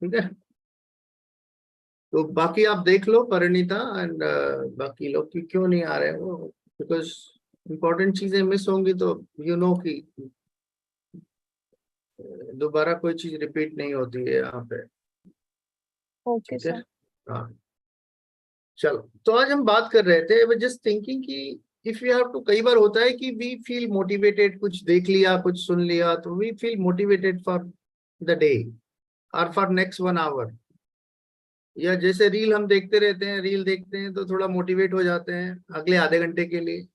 ठीक है, तो बाकी आप देख लो परिणीता एंड बाकी लोग कि क्यों नहीं आ रहे हैं वो, बिकॉज इम्पोर्टेंट चीजें मिस होंगी तो यू नो कि दोबारा कोई चीज रिपीट नहीं होती है यहाँ पे। ओके ठीक है, सर। हाँ चलो, तो आज हम बात कर रहे थे जस्ट थिंकिंग कि इफ यू हैव टू, कई बार होता है कि वी फील मोटिवेटेड, कुछ देख लिया कुछ सुन लिया तो we feel motivated for the day और फॉर नेक्स्ट 1 आवर, या जैसे रील हम देखते रहते हैं, रील देखते हैं तो थोड़ा मोटिवेट हो जाते हैं अगले आधे घंटे के लिए,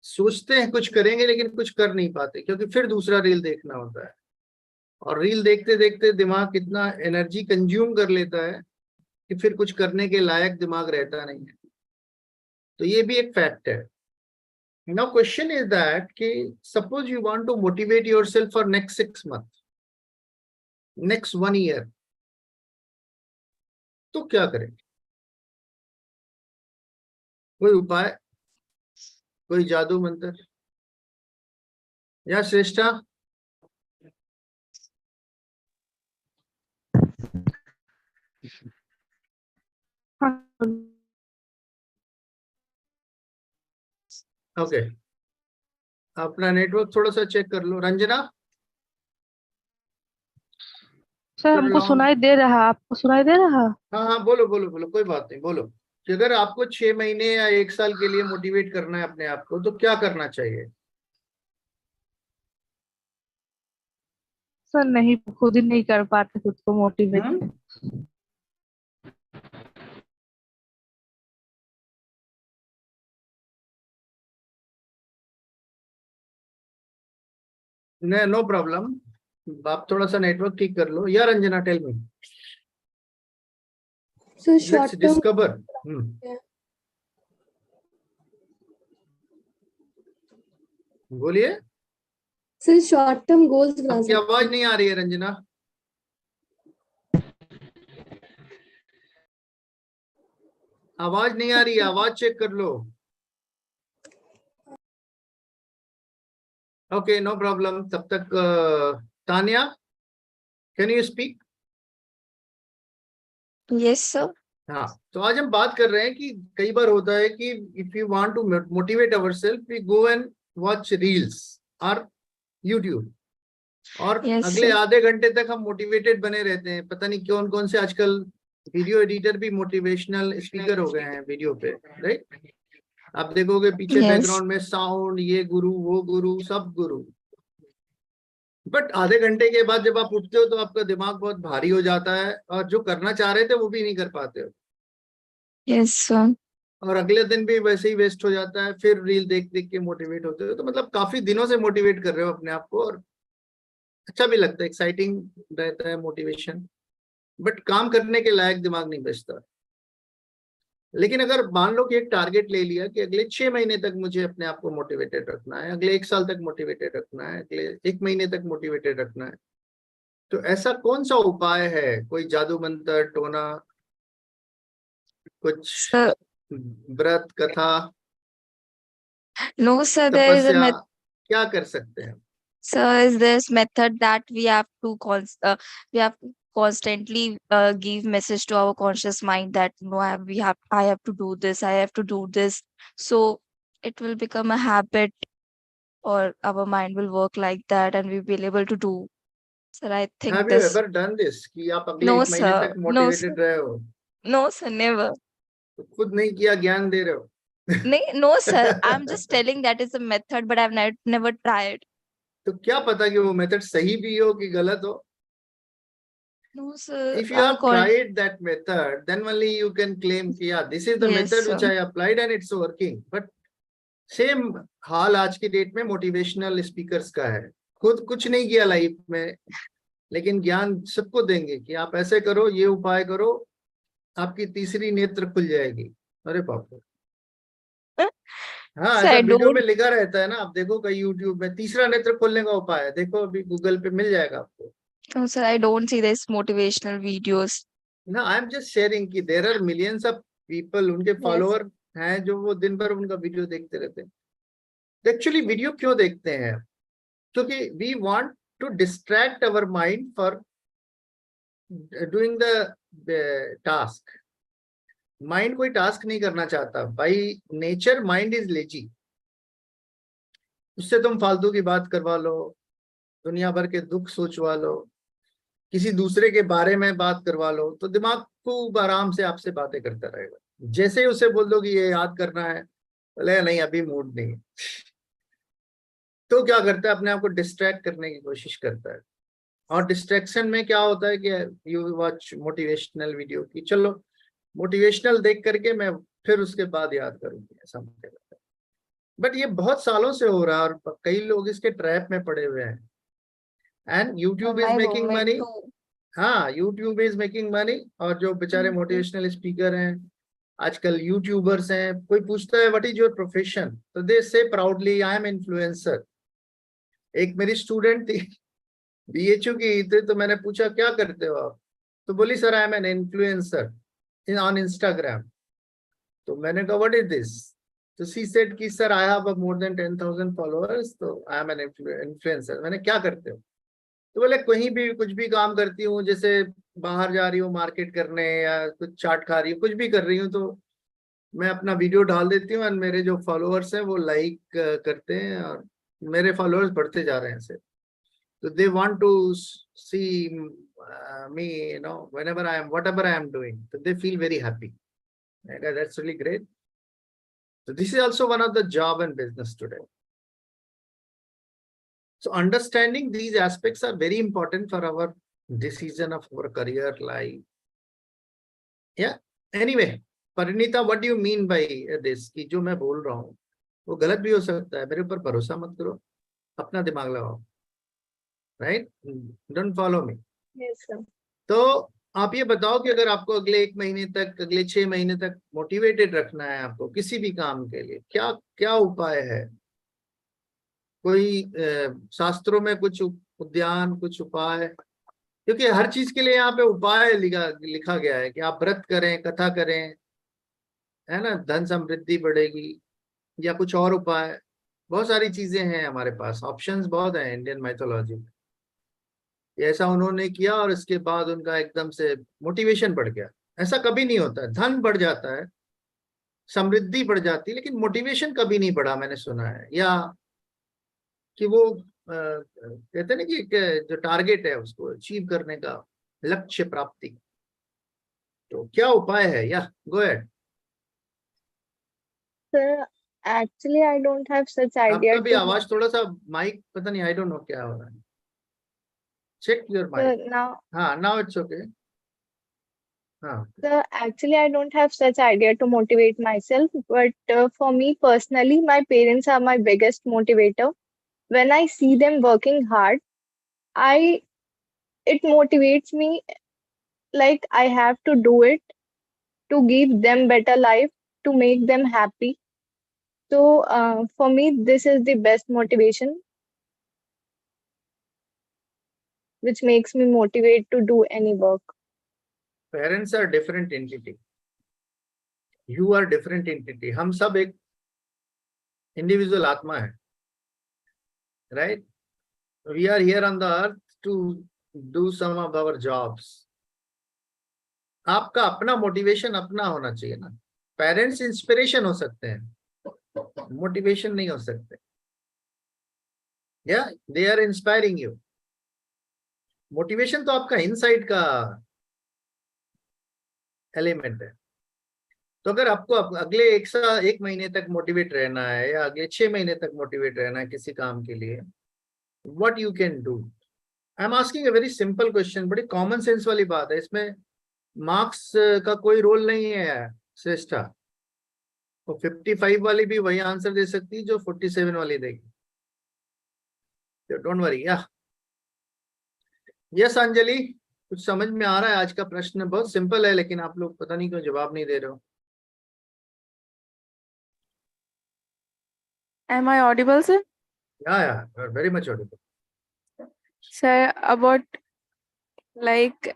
सोचते हैं कुछ करेंगे लेकिन कुछ कर नहीं पाते क्योंकि फिर दूसरा रील देखना होता है, और रील देखते देखते दिमाग कितना एनर्जी कंज्यूम कर लेता है कि फिर कुछ करने के लायक दिमाग रहता नहीं है। तो ये भी एक फैक्ट है। नाउ क्वेश्चन इज दैट कि suppose you want to motivate yourself for next 6 month, next 1 year, तो क्या करें? कोई उपाय, कोई जादू मंत्र या श्रेष्ठा? हाँ ओके, अपना नेटवर्क थोड़ा सा चेक कर लो। रंजना, सर, turn हमको it on। सुनाई दे रहा, आपको सुनाई दे रहा? हाँ हाँ, बोलो बोलो बोलो, कोई बात नहीं, बोलो कि अगर आपको 6 महीने या 1 साल के लिए मोटिवेट करना है अपने आप को तो क्या करना चाहिए? सर नहीं, खुद ही नहीं कर पाते खुद को मोटिवेट। हम्म, नो प्रॉब्लम, आप थोड़ा सा नेटवर्क ठीक कर लो। या Ranjana, tell me, sir let's short term discover. बोलिए, सर शॉर्ट टर्म गोल्स बना आपकी सकते आवाज हैं। नहीं आ रही है रंजना, आवाज नहीं आ रही है, आवाज चेक कर लो। ओके, नो प्रॉब्लम, तब तक Tania, can you speak? Yes sir. हाँ, तो आज हम बात कर रहे हैं कि कई बार होता है कि if you want to motivate ourself we go and watch reels और यूट्यूब, और यस अगले सर। आधे घंटे तक हम मोटिवेटेड बने रहते हैं। पता नहीं कौन कौन से आजकल वीडियो एडिटर भी मोटिवेशनल स्पीकर हो गए हैं वीडियो पे, राइट? आप देखोगे पीछे यस। बैकग्राउंड में साउंड, ये गुरु वो गुरु सब गुरु, बट आधे घंटे के बाद जब आप उठते हो तो आपका दिमाग बहुत भारी हो जाता है और जो करना चाह रहे थे वो भी नहीं कर पाते हो, यस सर। और अगले दिन भी वैसे ही वेस्ट हो जाता है, फिर रील देख देख के मोटिवेट होते हो। तो मतलब काफी दिनों से मोटिवेट कर रहे हो अपने आप को, और अच्छा भी लगता है, एक्साइटिंग रहता है मोटिवेशन, बट काम करने के लायक दिमाग नहीं बचता। लेकिन अगर मान लो कि एक टारगेट ले लिया कि अगले 6 महीने तक मुझे अपने आप को मोटिवेटेड रखना है, अगले 1 साल तक मोटिवेटेड रखना है, अगले 1 महीने तक मोटिवेटेड रखना है, तो ऐसा कौन सा उपाय है? कोई जादू मंत्र, टोना, कुछ सर व्रत, कथा, नो सर, देयर इज तपस्या, अ क्या कर सकते हैं? sir, is this method that we have to we have to constantly give message to our conscious mind that no, I have to do this, I have to do this, so it will become a habit, or our mind will work like that and we'll be able to do. Sir, I think have you this. Ever done this कि आप अगले No 1 महीने sir, तक no sir, motivated रहे हो? no sir, never. तो खुद नहीं किया, ज्ञान दे रहे हो? No sir, I'm just telling that is a method, but I've never tried. तो क्या पता कि वो मेथड सही भी हो कि गलत हो? No sir, If you our have tried that method, then only you can claim कि yeah, this is the yes method sir. which I applied and it's working. But same हाल आज की डेट में मोटिवेशनल स्पीकर्स का है, खुद कुछ नहीं किया लाइफ में, लेकिन ज्ञान सबको देंगे कि आप ऐसे करो, ये उपाय करो, आपकी तीसरी नेत्र खुल जाएगी। अरे बाप रे, हाँ So ऐसा I वीडियो में don't. लिखा रहता है ना, आप देखो कहीं यूट्यूब में तीसरा नेत्र खोलने का उपाय है, देखो अभी गूगल पे मिल जाएगा आपको No, sir, I don't see this motivational videos. ना। आई एम जस्ट शेयरिंग कि there are millions of people, उनके Yes. फॉलोअर हैं जो वो दिन भर उनका वीडियो देखते रहते हैं। एक्चुअली वीडियो क्यों देखते हैं? क्योंकि we want to distract our mind for doing the task. Mind कोई टास्क नहीं करना चाहता बाई नेचर, माइंड इज लेजी। उससे तुम फालतू की बात करवा लो, दुनिया भर के दुख सोचवा लो, किसी दूसरे के बारे में बात करवा लो, तो दिमाग खूब आराम से आपसे बातें करता रहेगा। जैसे ही उसे बोल दो कि ये याद करना है, बोले नहीं अभी मूड नहीं है, तो क्या करता है, अपने आप को डिस्ट्रैक्ट करने की कोशिश करता है। और डिस्ट्रैक्शन में क्या होता है कि यू वॉच मोटिवेशनल वीडियो की, चलो मोटिवेशनल देख करके मैं फिर उसके बाद याद करूंगी, ऐसा मुझे लगता है। बट ये बहुत सालों से हो रहा है और कई लोग इसके ट्रैप में पड़े हुए हैं। And YouTube is My making roommate money. too. हाँ, यूट्यूब इज मेकिंग मनी। और जो बेचारे Mhm. मोटिवेशनल स्पीकर हैं, आजकल यूट्यूबर्स हैं, कोई पूछता है व्हाट इज योर प्रोफेशन, तो दे से प्राउडली आई एम इन्फ्लुएंसर। एक मेरी स्टूडेंट थी, बीएचयू की थी, तो मैंने पूछा क्या करते हो आप, तो बोली sir I am an influencer on Instagram. तो मैंने कहा व्हाट इज दिस, तो सी सेड कि sir I have more than 10,000 followers, तो आई एम एन इन्फ्लुएंसर। मैंने क्या करते हो, तो बोले कहीं भी कुछ भी काम करती हूँ, जैसे बाहर जा रही हूँ मार्केट करने या कुछ चाट खा रही हूँ, कुछ भी कर रही हूँ, तो मैं अपना वीडियो डाल देती हूँ और मेरे जो फॉलोअर्स हैं वो लाइक करते हैं, और मेरे फॉलोअर्स बढ़ते जा रहे हैं ऐसे। तो they want to see me, you know, whenever I am whatever I am doing, तो they feel very happy. That's really great. So this is also one of the job and business today. So understanding these aspects are very important for our decision of our career life. Yeah. Anyway, Parinita, what do you mean by this? कि जो मैं बोल रहा हूँ वो गलत भी हो सकता है, मेरे ऊपर भरोसा मत करो, अपना दिमाग लगाओ, right? Don't follow me. Yes, sir. तो आप ये बताओ कि अगर आपको अगले 1 महीने तक, अगले 6 महीने तक मोटिवेटेड रखना है आपको किसी भी काम के लिए, क्या क्या उपाय है? कोई शास्त्रों में कुछ उद्यान, कुछ उपाय? क्योंकि हर चीज के लिए यहाँ पे उपाय लिखा गया है कि आप व्रत करें, कथा करें, है ना, धन समृद्धि बढ़ेगी, या कुछ और उपाय। बहुत सारी चीजें हैं हमारे पास, ऑप्शंस बहुत हैं इंडियन माइथोलॉजी में। ऐसा उन्होंने किया और इसके बाद उनका एकदम से मोटिवेशन बढ़ गया। ऐसा कभी नहीं होता है, धन बढ़ जाता है, समृद्धि बढ़ जाती है, लेकिन मोटिवेशन कभी नहीं बढ़ा, मैंने सुना है। या कि वो कहते हैं ना कि जो टारगेट है उसको अचीव करने का, लक्ष्य प्राप्ति। तो क्या उपाय है? या go ahead. Sir, actually, I don't have such आपका idea भी to. आवाज थोड़ा सा, माइक पता नहीं, आई डोंट नो क्या हो रहा है। Check your mic. Sir, now, हाँ, नाउ इट्स ओके। हाँ, sir, actually, I don't have such idea to motivate myself. But for me personally, my parents are my biggest motivator. When I see them working hard, I it motivates me. Like I have to do it to give them better life, to make them happy. So for me, this is the best motivation, which makes me motivate to do any work. Parents are different entity, you are different entity. हम सब एक individual आत्मा है, right? We are here on the earth to do some of our jobs. आपका अपना motivation अपना होना चाहिए ना। पेरेंट्स इंस्पिरेशन हो सकते हैं, मोटिवेशन नहीं हो सकते। या they are inspiring you. Motivation तो आपका इनसाइड का एलिमेंट है। तो अगर आपको अगले 1 महीने तक मोटिवेट रहना है, या अगले 6 महीने तक मोटिवेट रहना है किसी काम के लिए, what you can do? I am asking a very simple question, बड़ी कॉमन सेंस वाली बात है, इसमें मार्क्स का कोई रोल नहीं है श्रेष्ठा। तो 55 वाली भी वही आंसर दे सकती है जो 47 वाली देगी। Don't worry. या यस अंजलि, कुछ समझ में आ रहा है? आज का प्रश्न बहुत सिंपल है, लेकिन आप लोग पता नहीं क्यों जवाब नहीं दे रहे हो। Am I audible, sir? या very much Audible. Sir, about like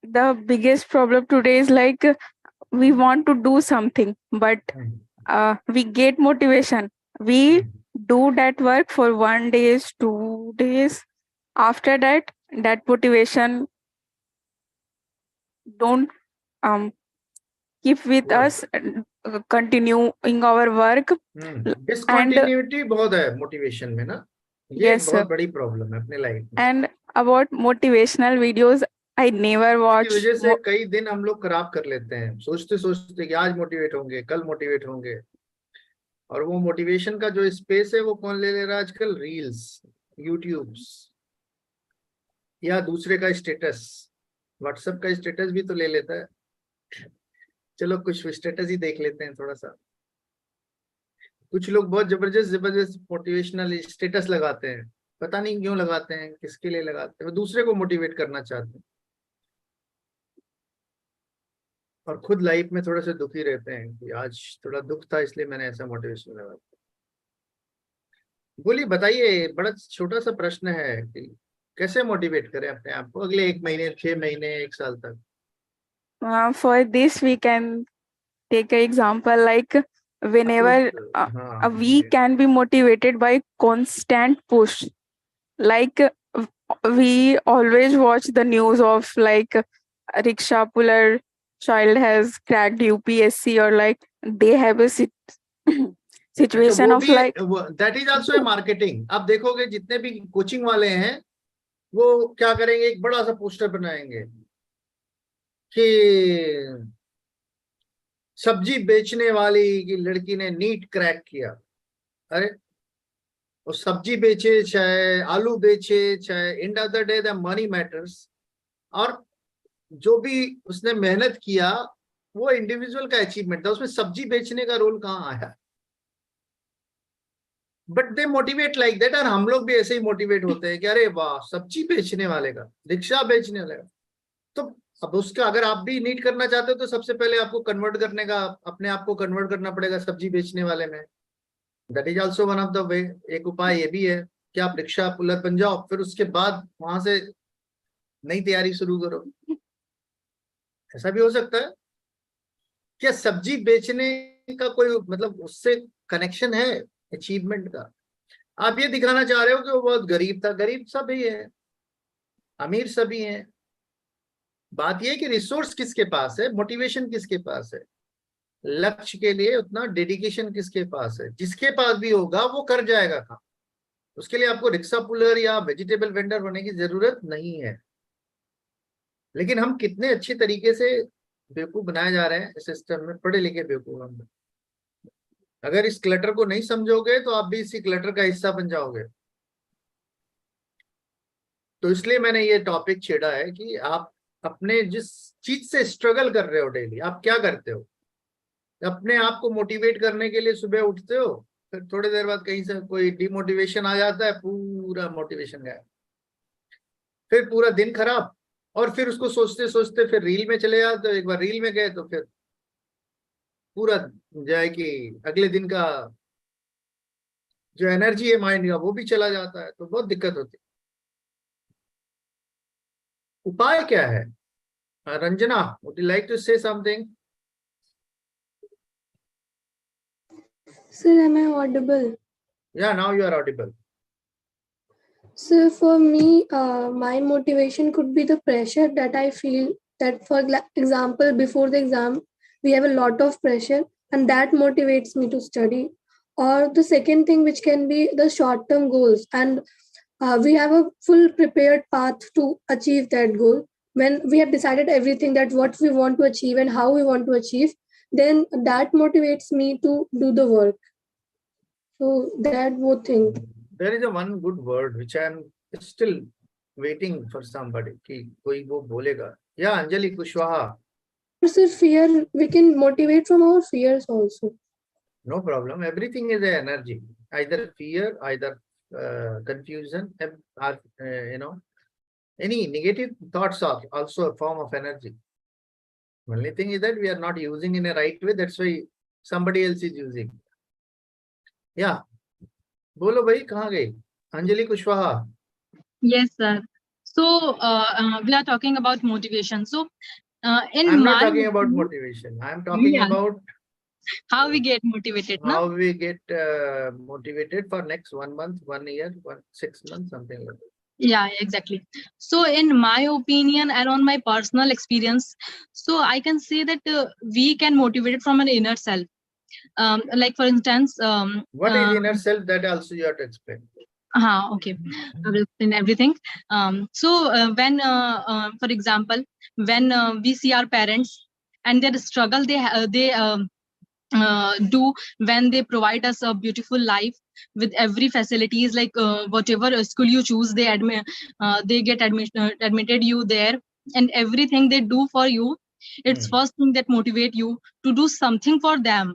the biggest problem today is like we want to do something, but we get motivation. We do that work for 1 day, 2 days. After that, that motivation don't keep with What? us, continuing our work. And discontinuity बहुत है motivation में ना, ये एक yes, बहुत sir. बड़ी problem है अपने लाइफ में। And about motivational videos, I never इसकी watch. वजह से कई दिन हम लोग खराब कर लेते हैं, सोचते सोचते कि आज मोटिवेट होंगे, कल मोटिवेट होंगे, और वो मोटिवेशन का जो स्पेस है वो कौन ले ले रहा है आजकल? रील्स, यूट्यूब्स, या दूसरे का स्टेटस। व्हाट्सएप का स्टेटस भी तो ले लेता है। चलो कुछ स्टेटस ही देख लेते हैं थोड़ा सा। कुछ लोग बहुत जबरदस्त जबरदस्त मोटिवेशनल स्टेटस लगाते हैं, पता नहीं क्यों लगाते हैं, किसके लिए लगाते हैं, वो दूसरे को मोटिवेट करना चाहते हैं और खुद लाइफ में थोड़ा सा दुखी रहते हैं कि आज थोड़ा दुख था इसलिए मैंने ऐसा मोटिवेशन लगाया। बोलिए, बताइए, बड़ा छोटा सा प्रश्न है कि कैसे मोटिवेट करें अपने आप को अगले 1 महीने, 6 महीने, 1 साल तक? For this, we can take an example like whenever हाँ, we can be motivated by constant push. Like we always watch the news of like rickshaw puller child has cracked UPSC, or like they have a situation वो of भी like that is also a marketing. आप देखोगे जितने भी coaching वाले हैं वो क्या करेंगे, एक बड़ा सा पोस्टर बनाएंगे कि सब्जी बेचने वाली की लड़की ने नीट क्रैक किया। अरे वो सब्जी बेचे चाहे आलू बेचे चाहे, end of the day the money matters, और जो भी उसने मेहनत किया वो इंडिविजुअल का अचीवमेंट था, उसमें सब्जी बेचने का रोल कहाँ आया? But they motivate like that, और हम लोग भी ऐसे ही मोटिवेट होते हैं कि अरे वाह, सब्जी बेचने वाले का, रिक्शा बेचने वाले का। तो अब उसका अगर आप भी नीट करना चाहते हो तो सबसे पहले आपको कन्वर्ट करने का, अपने आप को कन्वर्ट करना पड़ेगा सब्जी बेचने वाले में। That is also one of the way. एक उपाय ये भी है कि आप रिक्शा पुलर बन जाओ, फिर उसके बाद वहां से नई तैयारी शुरू करो। ऐसा भी हो सकता है। क्या सब्जी बेचने का कोई मतलब उससे कनेक्शन है अचीवमेंट का? आप ये दिखाना चाह रहे हो कि वो बहुत गरीब था? गरीब सभी है, अमीर सभी हैं। बात यह है कि रिसोर्स किसके पास है, मोटिवेशन किसके पास है, लक्ष्य के लिए उतना डेडिकेशन किसके पास है? जिसके पास भी होगा वो कर जाएगा काम। उसके लिए आपको रिक्शा पुलर या वेजिटेबल वेंडर होने की जरूरत नहीं है। लेकिन हम कितने अच्छे तरीके से बेवकूफ बनाए जा रहे हैं इस सिस्टम में, पढ़े लिखे बेवकूफ हम। अगर इस क्लटर को नहीं समझोगे तो आप भी इसी क्लटर का हिस्सा बन जाओगे। तो इसलिए मैंने ये टॉपिक छेड़ा है कि आप अपने जिस चीज से स्ट्रगल कर रहे हो डेली, आप क्या करते हो? अपने आप को मोटिवेट करने के लिए सुबह उठते हो, फिर थोड़ी देर बाद कहीं से कोई डिमोटिवेशन आ जाता है, पूरा मोटिवेशन गया, फिर पूरा दिन खराब, और फिर उसको सोचते सोचते फिर रील में चले जाते हो। एक बार रील में गए तो फिर पूरा जो है कि अगले दिन का जो एनर्जी है माइंड का वो भी चला जाता है, तो बहुत दिक्कत होती है। उपाय क्या है? Ranjana, would you like to say something? Sir, am I audible? Yeah, now you are audible. So for me, my motivation could be the pressure that I feel that, for example, before the exam, we have a lot of pressure and that motivates me to study. Or the second thing, which can be the short-term goals, and we have a full prepared path to achieve that goal. When we have decided everything, that what we want to achieve and how we want to achieve, then that motivates me to do the work. So that both thing. There is a one good word which I am still waiting for somebody कि कोई वो बोलेगा। या Anjali Kushwaha. So fear, we can motivate from our fears also. No problem. Everything is a energy. Either fear, either confusion, or any negative thoughts are also a form of energy. Only thing is that we are not using in a right way. That's why somebody else is using. Yeah. बोलो भाई, कहाँ गई Anjali Kushwaha? Yes, sir. So we are talking about motivation. So in I'm not my talking about opinion, motivation. I'm talking yeah, about how we get motivated, how no? we get motivated for next 1 month, 1 year, 6 months, something like that. Yeah, exactly. So in my opinion and on my personal experience, so I can say that we can motivate it from an inner self. Like for instance, What is inner self? That also you have to explain. okay, I will explain everything. So when, for example, when we see our parents and their struggle they do when they provide us a beautiful life with every facilities, like whatever school you choose, they get admitted you there, and everything they do for you. It's first thing that motivate you to do something for them.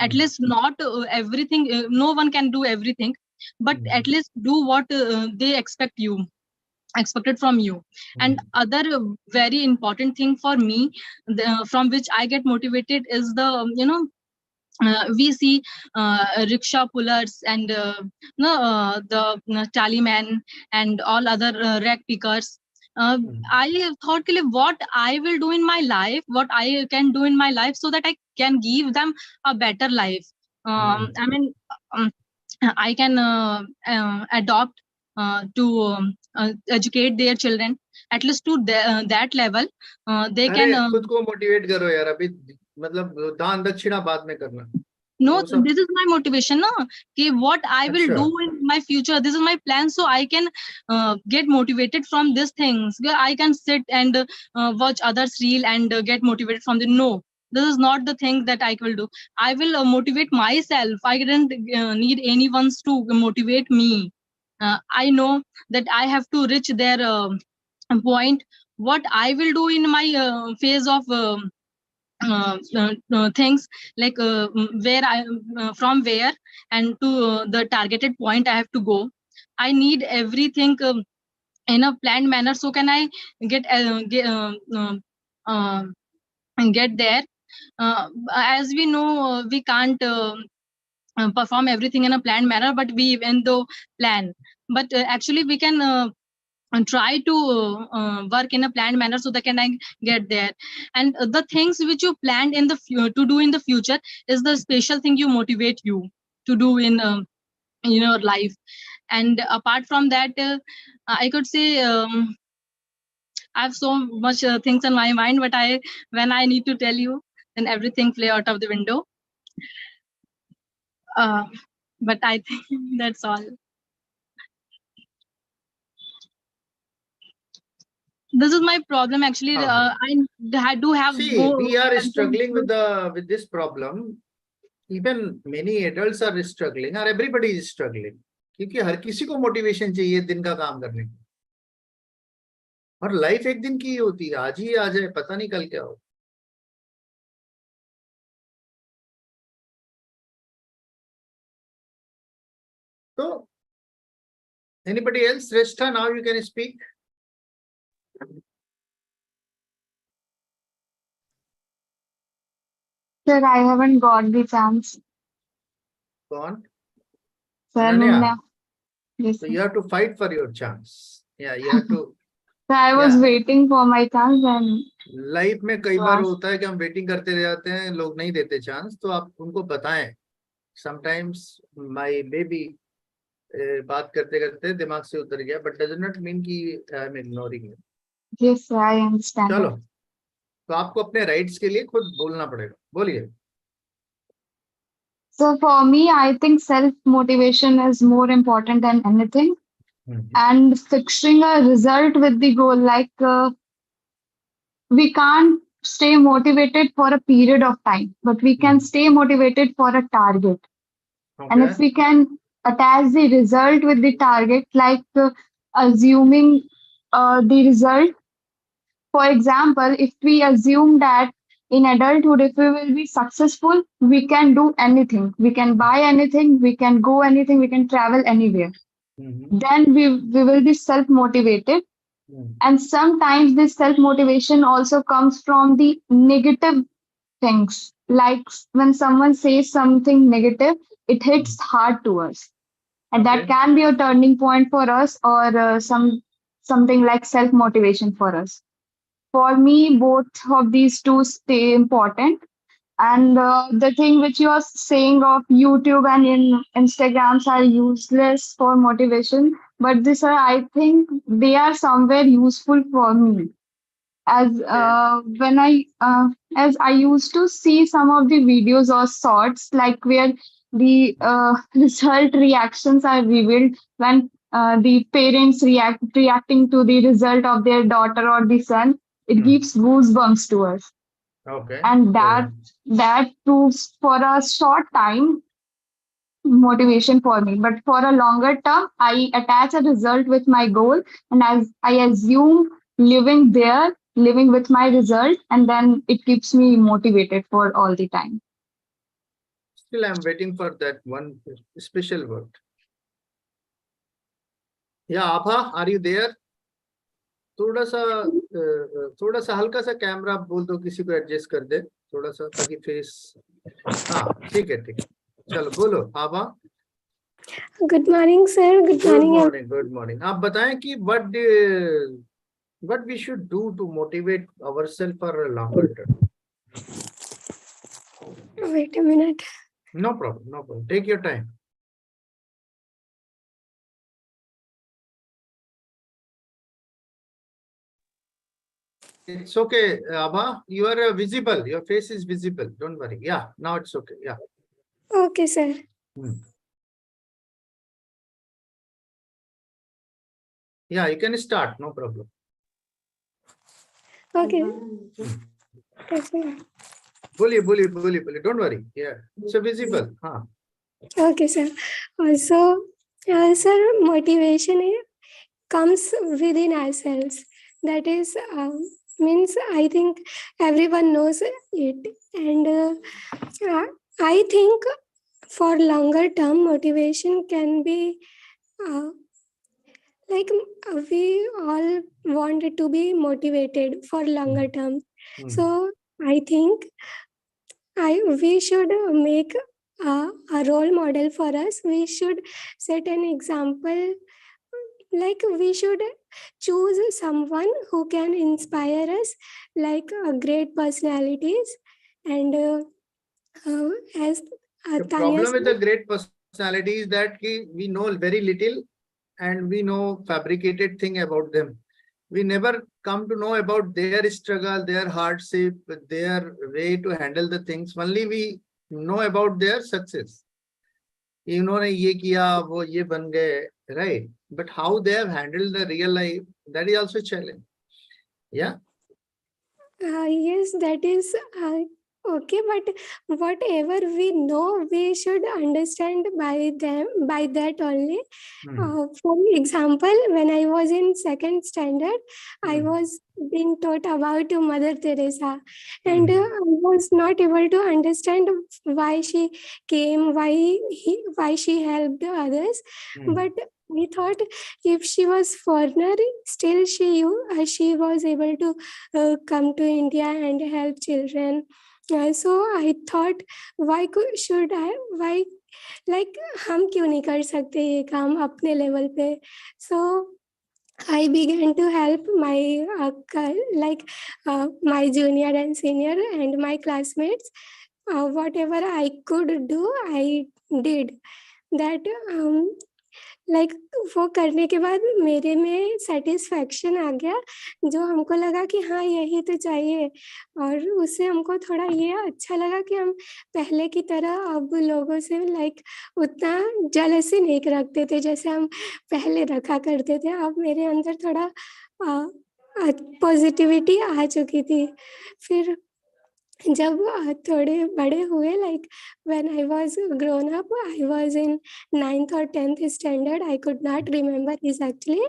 At least not everything, no one can do everything, but at least do what they expected from you. And other very important thing for me, from which I get motivated, is the we see rickshaw pullers and no, the tallyman and all other rag pickers. I thought, what I will do in my life, what I can do in my life, so that I can give them a better life. I mean, um, I can adopt to educate their children at least to that level. They अरे can. खुद को motivate करो यार, अभी मतलब दान दक्षिणा बाद में करना. No, वो सब this is my motivation, no? कि what I will अच्छा. do in my future. This is my plan, so I can get motivated from these things. I can sit and watch others reel and get motivated from the. No, this is not the thing that I will do. I will motivate myself. I didn't need anyone's to motivate me. I know that I have to reach their point. What I will do in my phase of things, like where I from where and to the targeted point I have to go. I need everything in a planned manner, so can I get uh, get there. As we know, we can't perform everything in a planned manner, but we even though plan, but actually we can and try to work in a planned manner, so that can I get there. And the things which you planned in the to do in the future is the special thing you motivate you to do in your life. And apart from that, I could say I have so much things in my mind, but I when I need to tell you, then everything fly out of the window. uh, but I think that's all. This is my problem actually. I do have See, we are struggling with this problem. Even many adults are struggling, or everybody is struggling, क्योंकि हर किसी को motivation चाहिए दिन का काम करने की. और लाइफ एक दिन की ही होती है, आज ही आ जाए पता नहीं कल क्या हो. तो anybody else? Shrestha, now you can speak. Sir, I haven't got the chance. Go on. Sir, Ananya. yes, So sir. you have to fight for your chance. Yeah, you have to. So I was Yeah. waiting for my chance and life में कई तो बार आज- होता है कि हम waiting करते रह जाते हैं, लोग नहीं देते चांस, तो आप उनको बताएं. समटाइम्स माय बेबी बात करते करते दिमाग से उतर गया, बट डज नॉट मीन कि I am ignoring it. yes, sir, I understand. चलो, तो आपको अपने राइट्स के लिए खुद बोलना पड़ेगा. बोलिए. So for me, I think self-motivation is more important than anything. And fixing a result with the goal, like we can't stay motivated for a period of time, but we can stay motivated for a target. And if Okay. we can attach the result with the target, like assuming the result, for example, if we assume that in adulthood, if we will be successful, we can do anything. We can buy anything, we can go anything, we can travel anywhere. Then we will be self motivated. And sometimes this self motivation also comes from the negative things. Like when someone says something negative, it hits hard to us. And that can be a turning point for us, or something like self motivation for us. For me, both of these two stay important. And the thing which you are saying of YouTube and in Instagrams are useless for motivation, but this I think they are somewhere useful for me. As when as I used to see some of the videos or shorts like where the result reactions are revealed when the parents reacting to the result of their daughter or the son, it gives goosebumps to us, Okay. and that proves for a short time motivation for me, but for a longer term I attach a result with my goal, and as I assume living with my result, and then it keeps me motivated for all the time. Still, I'm waiting for that one special word. Yeah, Abha, are you there? थोड़ा सा हल्का सा camera बोल दो, किसी को adjust कर दे थोड़ा सा, ताकि फेस, हाँ ठीक है ठीक है, चलो बोलो Abha. Good morning sir. Good morning. Good morning. आप बताएं कि what we should do to motivate ourselves for a longer term. Wait a minute. No problem, take your time. It's okay, Abha, you are visible, your face is visible, don't worry. Yeah, now it's okay. Yeah. Okay sir. Yeah, you can start, no problem. Okay. बोलिए, don't worry. Yeah, it's visible. हाँ. Okay sir. Also, sir, motivation comes within ourselves. That is, means I think everyone knows it, and I think for longer term motivation can be like we all wanted to be motivated for longer term. So I think we should make a role model for us. We should set an example. Like we should choose someone who can inspire us, like great personalities, and as The Tanya problem with said, the great personality is that we know very little and we know fabricated thing about them. We never come to know about their struggle, their hardship, their way to handle the things. Only we know about their success. इन्होंने ये किया, वो ये बन गए, right? But how they have handled the real life, that is also a challenge. Yeah. yes, that is okay, but whatever we know, we should understand by that only. For example, when I was in second standard, I was being taught about Mother Teresa, and I was not able to understand why she came, why she helped others. But we thought if she was foreigner, still she was able to come to India and help children. So I thought, why like हम क्यों नहीं कर सकते ये काम अपने level पे. So I began to help my my junior and senior and my classmates. Whatever I could do, I did that. Like वो करने के बाद मेरे में सेटिस्फैक्शन आ गया, जो हमको लगा कि हाँ यही तो चाहिए, और उससे हमको थोड़ा ये अच्छा लगा कि हम पहले की तरह अब लोगों से लाइक उतना जेलसी नहीं रखते थे जैसे हम पहले रखा करते थे. अब मेरे अंदर थोड़ा पॉजिटिविटी आ चुकी थी. फिर जब थोड़े बड़े हुए, like when I was grown up, I was in 9th or 10th standard. I could not remember exactly,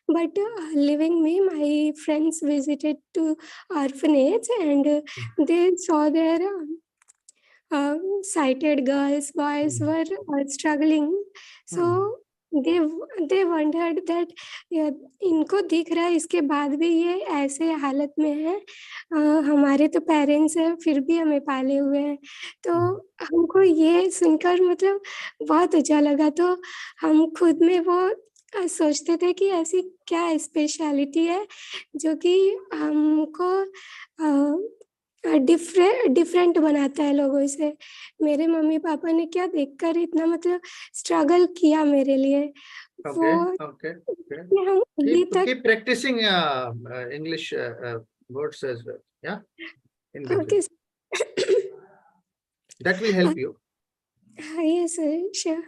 but living me, my friends visited to orphanage, and they saw their sighted girls, boys were struggling. So they wondered that इनको दिख रहा है, इसके बाद भी ये ऐसे हालत में है. हमारे तो पेरेंट्स हैं, फिर भी हमें पाले हुए हैं. तो हमको ये सुनकर मतलब बहुत अच्छा लगा. तो हम खुद में वो सोचते थे कि ऐसी क्या स्पेशलिटी है जो कि हमको डिफरेंट बनाता है लोगों से. मेरे मम्मी पापा ने क्या देखकर इतना मतलब स्ट्रगल किया मेरे लिए, Okay, वो okay, okay. हम अभी तक Keep practicing English words as well. Yeah, in between. okay. That will help you. Yes, sure.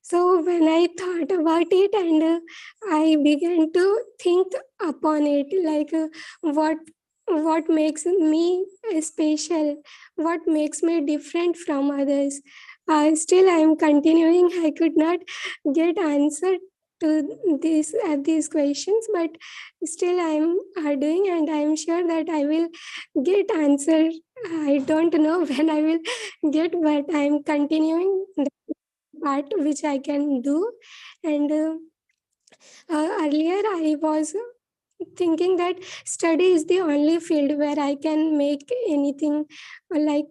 So when I thought about it and I began to think upon it, like what makes me special, what makes me different from others. Still, I am continuing. I could not get answer to these questions, but still I am doing, and I am sure that I will get answer. I don't know when I will get, but I am continuing part which I can do. And earlier I was thinking that study is the only field where I can make anything like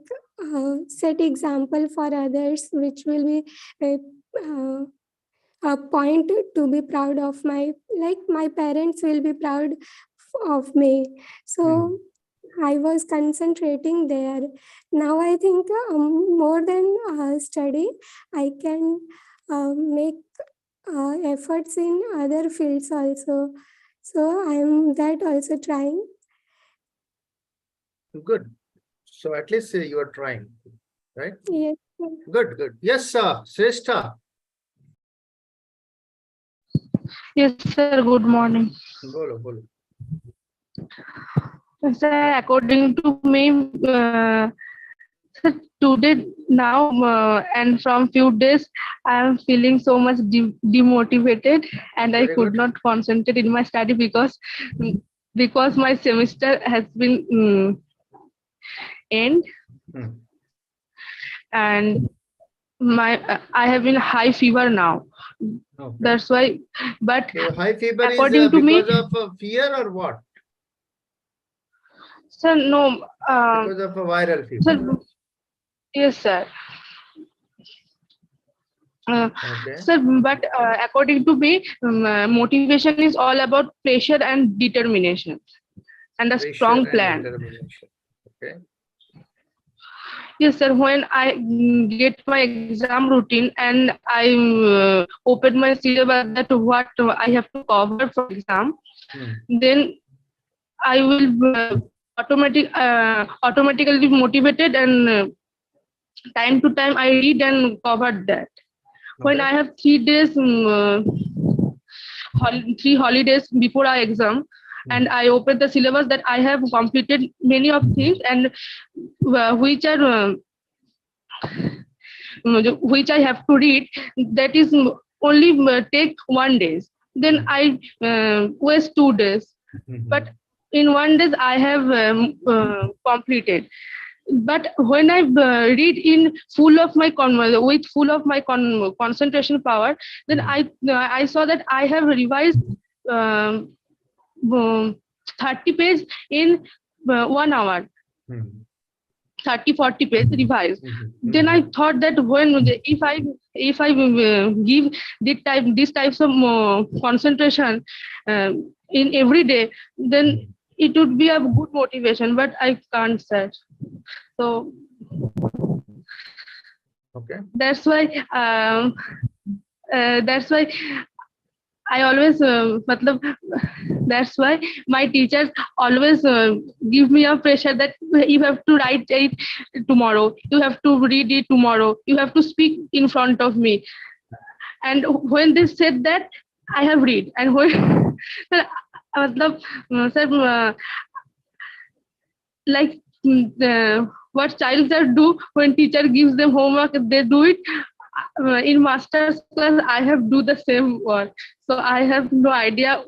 set example for others, which will be a, uh, a point to be proud of like my parents will be proud of me. So I was concentrating there. Now I think more than study, I can make efforts in other fields also. So I'm that also trying. Good. So at least you are trying, right? Yes. Good, good. Yes, sir. Shrestha. Yes, sir. Good morning. Bolo, bolo. Sir, according to me, sir, today now and from few days, I am feeling so much demotivated, and I Very could good. not concentrate in my study because my semester has been end, and my I have been high fever now. Okay. That's why. But So high fever is according to me, because of fear or what? sir, no. Because of a viral fever. Sir, yes, sir. Okay. Sir, but according to me, motivation is all about pressure and determination and a Pressure strong and plan. determination. Okay. Yes, sir. When I get my exam routine and I open my syllabus that what I have to cover for exam, then I will automatically motivated, and time to time I read and cover that. When Okay. I have 3 days, 3 holidays before our exam, and I open the syllabus that I have completed many of things, and which are which I have to read, that is only take 1 day. Then I waste 2 days. But in 1 day I have completed. But when I read in full of my with full of my concentration power, then I saw that I have revised um, 30 pages in 1 hour. 30-40 pages revised. Then I thought that when if I give these types of concentration in every day, then it would be a good motivation. But I can't, sir. So okay. That's why I always that's why my teachers always give me a pressure that you have to write it tomorrow, you have to read it tomorrow, you have to speak in front of me. And when they said that, I have read. And when मतलब sir, like what child do when teacher gives them homework, they do it. In master's class, I have do the same work. So I have no idea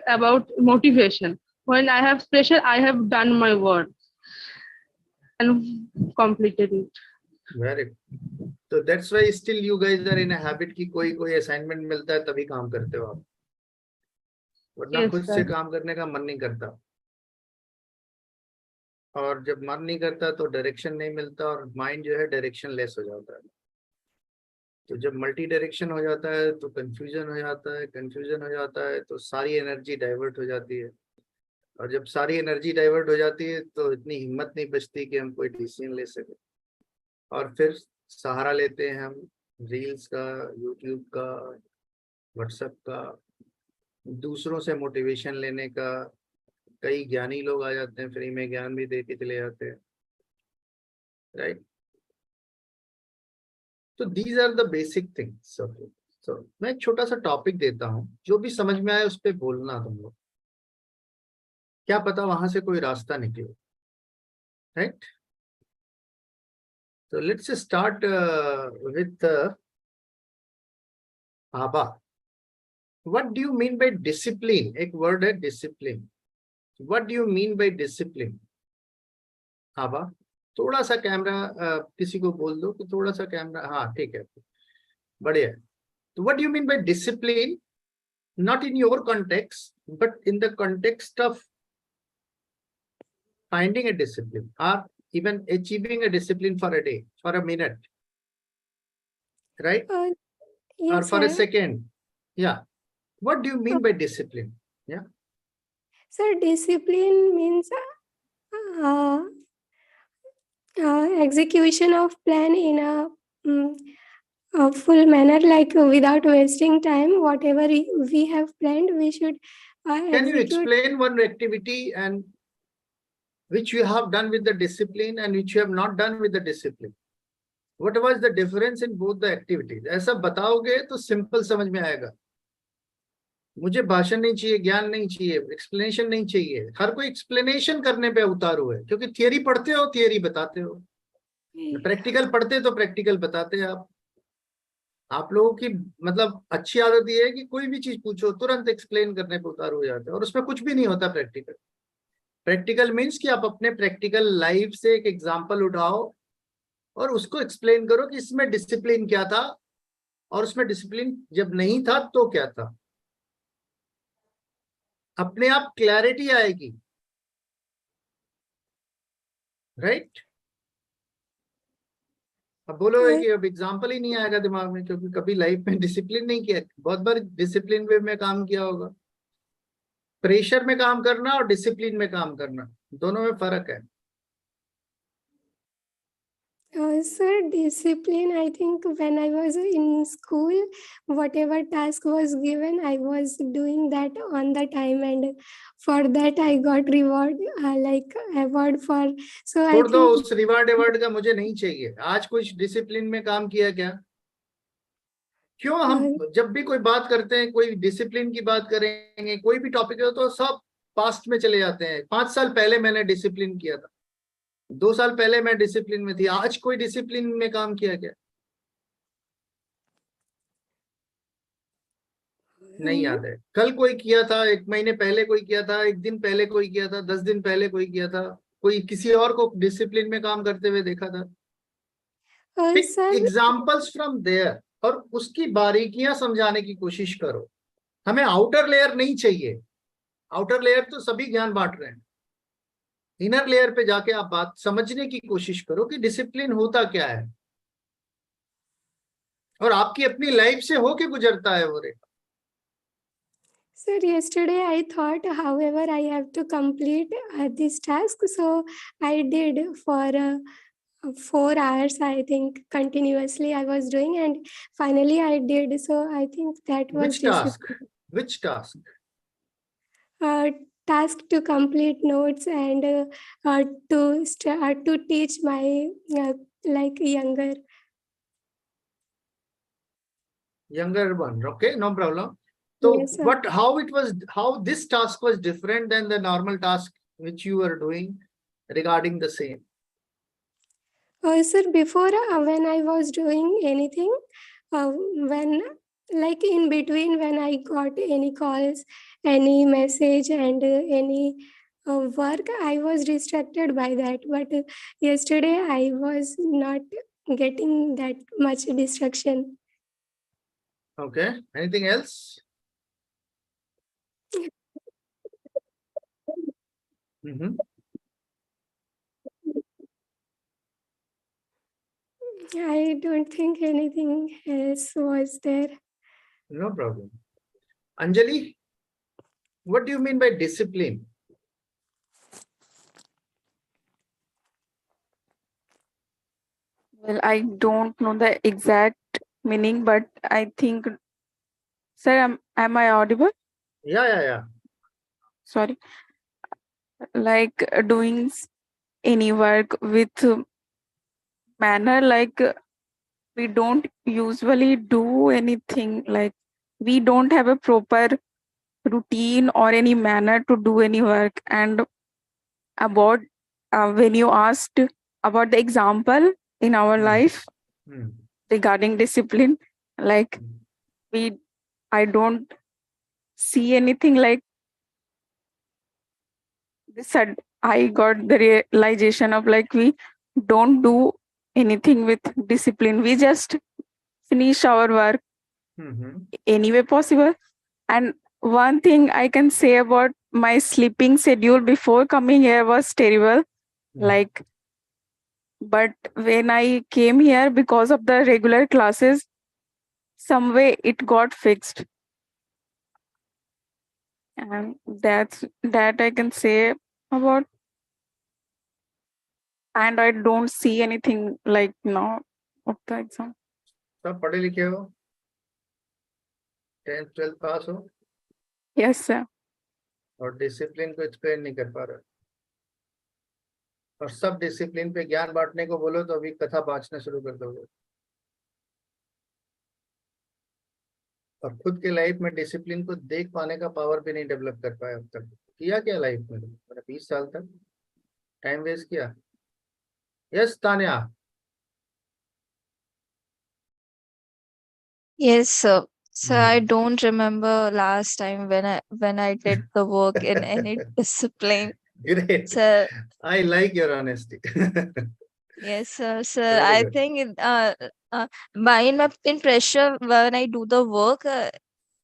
about motivation. When I have pressure, I have done my work and completed it. Very good. So that's why still you guys are in a habit कि कोई assignment मिलता है तभी काम करते हो आप, वरना Yes, खुद sir. से काम करने का मन नहीं करता, और जब मन नहीं करता तो डायरेक्शन नहीं मिलता और माइंड जो है डायरेक्शन लेस हो जाता है. तो जब मल्टी डायरेक्शन हो जाता है तो कंफ्यूजन हो जाता है, कंफ्यूजन हो जाता है तो सारी एनर्जी डाइवर्ट हो जाती है, और जब सारी एनर्जी डाइवर्ट हो जाती है तो इतनी हिम्मत नहीं बचती कि हम कोई डिसीजन ले सके, और फिर सहारा लेते हैं हम रील्स का, यूट्यूब का, व्हाट्सएप का, दूसरों से मोटिवेशन लेने का, कई ज्ञानी लोग आ जाते हैं, फ्री में ज्ञान भी दे के चले जाते हैं, राइट? तो these are the basic things. So मैं एक छोटा सा टॉपिक देता हूँ, जो भी समझ में आए उस पर बोलना तुम लोग, क्या पता वहां से कोई रास्ता निकले, राइट? तो लेट्स स्टार्ट विथ आबा। What do you mean by discipline? एक वर्ड है discipline. What do you mean by discipline? आबा, थोड़ा सा कैमरा किसी को बोल दो कि थोड़ा सा कैमरा, हाँ ठीक है, बढ़िया है। तो what do you mean by discipline, not in your context, but in the context of finding a discipline or even achieving a discipline for a day, for a minute, right? Or Yes, for a sir. second. Yeah. What do you mean by discipline? Yeah. Sir, discipline means uh, execution of plan in a full manner, like without wasting time. Whatever we have planned, we should Can you execute. explain one activity and which you have done with the discipline and which you have not done with the discipline? What was the difference in both the activities? ऐसा बताओगे तो simple समझ में आएगा। मुझे भाषण नहीं चाहिए, ज्ञान नहीं चाहिए, एक्सप्लेनेशन नहीं चाहिए। हर कोई एक्सप्लेनेशन करने पे उतारू है, क्योंकि थियरी पढ़ते हो, थियरी बताते हो, प्रैक्टिकल पढ़ते तो प्रैक्टिकल बताते हैं। आप लोगों की मतलब अच्छी आदत ये है कि कोई भी चीज पूछो तुरंत एक्सप्लेन करने पे उतारू हो जाते हैं, और उसमें कुछ भी नहीं होता प्रैक्टिकल। प्रैक्टिकल मीन्स कि आप अपने प्रैक्टिकल लाइफ से एक एग्जाम्पल उठाओ और उसको एक्सप्लेन करो कि इसमें डिसिप्लिन क्या था और उसमें डिसिप्लिन जब नहीं था तो क्या था। अपने आप क्लैरिटी आएगी, राइट? अब बोलोगे कि अब एग्जाम्पल ही नहीं आएगा दिमाग में, क्योंकि कभी लाइफ में डिसिप्लिन नहीं किया। बहुत बार डिसिप्लिन वे में काम किया होगा। प्रेशर में काम करना और डिसिप्लिन में काम करना, दोनों में फर्क है। Sir, discipline, I think when I was in school, whatever task was given, I was doing that on the time, and for that I got reward, like award for. So I छोड़ दो think उस reward award का, मुझे नहीं चाहिए। आज कुछ discipline में काम किया क्या? क्यों हम जब भी कोई बात करते हैं, कोई डिसिप्लिन की बात करेंगे, कोई भी टॉपिक हो, तो सब पास्ट में चले जाते हैं। 5 साल पहले मैंने डिसिप्लिन किया था, 2 साल पहले मैं डिसिप्लिन में थी। आज कोई डिसिप्लिन में काम किया क्या? नहीं याद है। कल कोई किया था, 1 महीने पहले कोई किया था, 1 दिन पहले कोई किया था, 10 दिन पहले कोई किया था। कोई किसी और को डिसिप्लिन में काम करते हुए देखा था? पिक sir, एग्जाम्पल्स फ्रॉम देयर और उसकी बारीकियां समझाने की कोशिश करो। हमें आउटर लेयर नहीं चाहिए। आउटर लेयर तो सभी ज्ञान बांट रहे हैं। इनर लेयर पे जाके आप बात समझने की कोशिश करो कि डिसिप्लिन होता क्या है, और आपकी अपनी लाइफ से होके गुजरता है वो रेखा। sir, yesterday I thought, however, I have to complete this task, so I did for 4 hours, I think, continuously I was doing, and finally I did. So I think that was Which task? discipline. Which task? uh, Task to complete notes and to teach my like Younger one. Okay, no problem. So yes, sir. how this task was different than the normal task which you were doing regarding the same? Sir, before when I was doing anything, when like in between when I got any calls, any message, and any work, I was distracted by that. But yesterday I was not getting that much distraction. Okay, anything else? Mm-hmm. I don't think anything else was there. No problem. Anjali, what do you mean by discipline? Well, I don't know the exact meaning, but I think Sir, am I audible? Yeah. Sorry. Like doing any work with manner, like we don't usually do anything, like we don't have a proper routine or any manner to do any work. And about when you asked about the example in our life regarding discipline, like I don't see anything like this. I got the realization of like we don't do anything with discipline. We just finish our work any way possible. And one thing I can say about my sleeping schedule before coming here was terrible. Like, but when I came here, because of the regular classes, some way it got fixed. And that I can say about. And I don't see anything like now of the exam. सब पढ़े लिखे हो, 10th 12th पास हो, Yes, sir. और discipline को explain नहीं कर पा रहे, और सब डिसिप्लिन पे ज्ञान बांटने को बोलो तो अभी कथा बांटना शुरू कर दोगे, और खुद के लाइफ में डिसिप्लिन को देख पाने का पावर भी नहीं डेवलप कर पाए अब तक। किया क्या लाइफ में? मैंने 20 साल तक टाइम वेस्ट किया। Yes Tanya. Yes, sir. So I don't remember last time when I did the work in any discipline. Great. Sir, I like your honesty. yes, sir. Sir, Very I good. think in pressure when I do the work,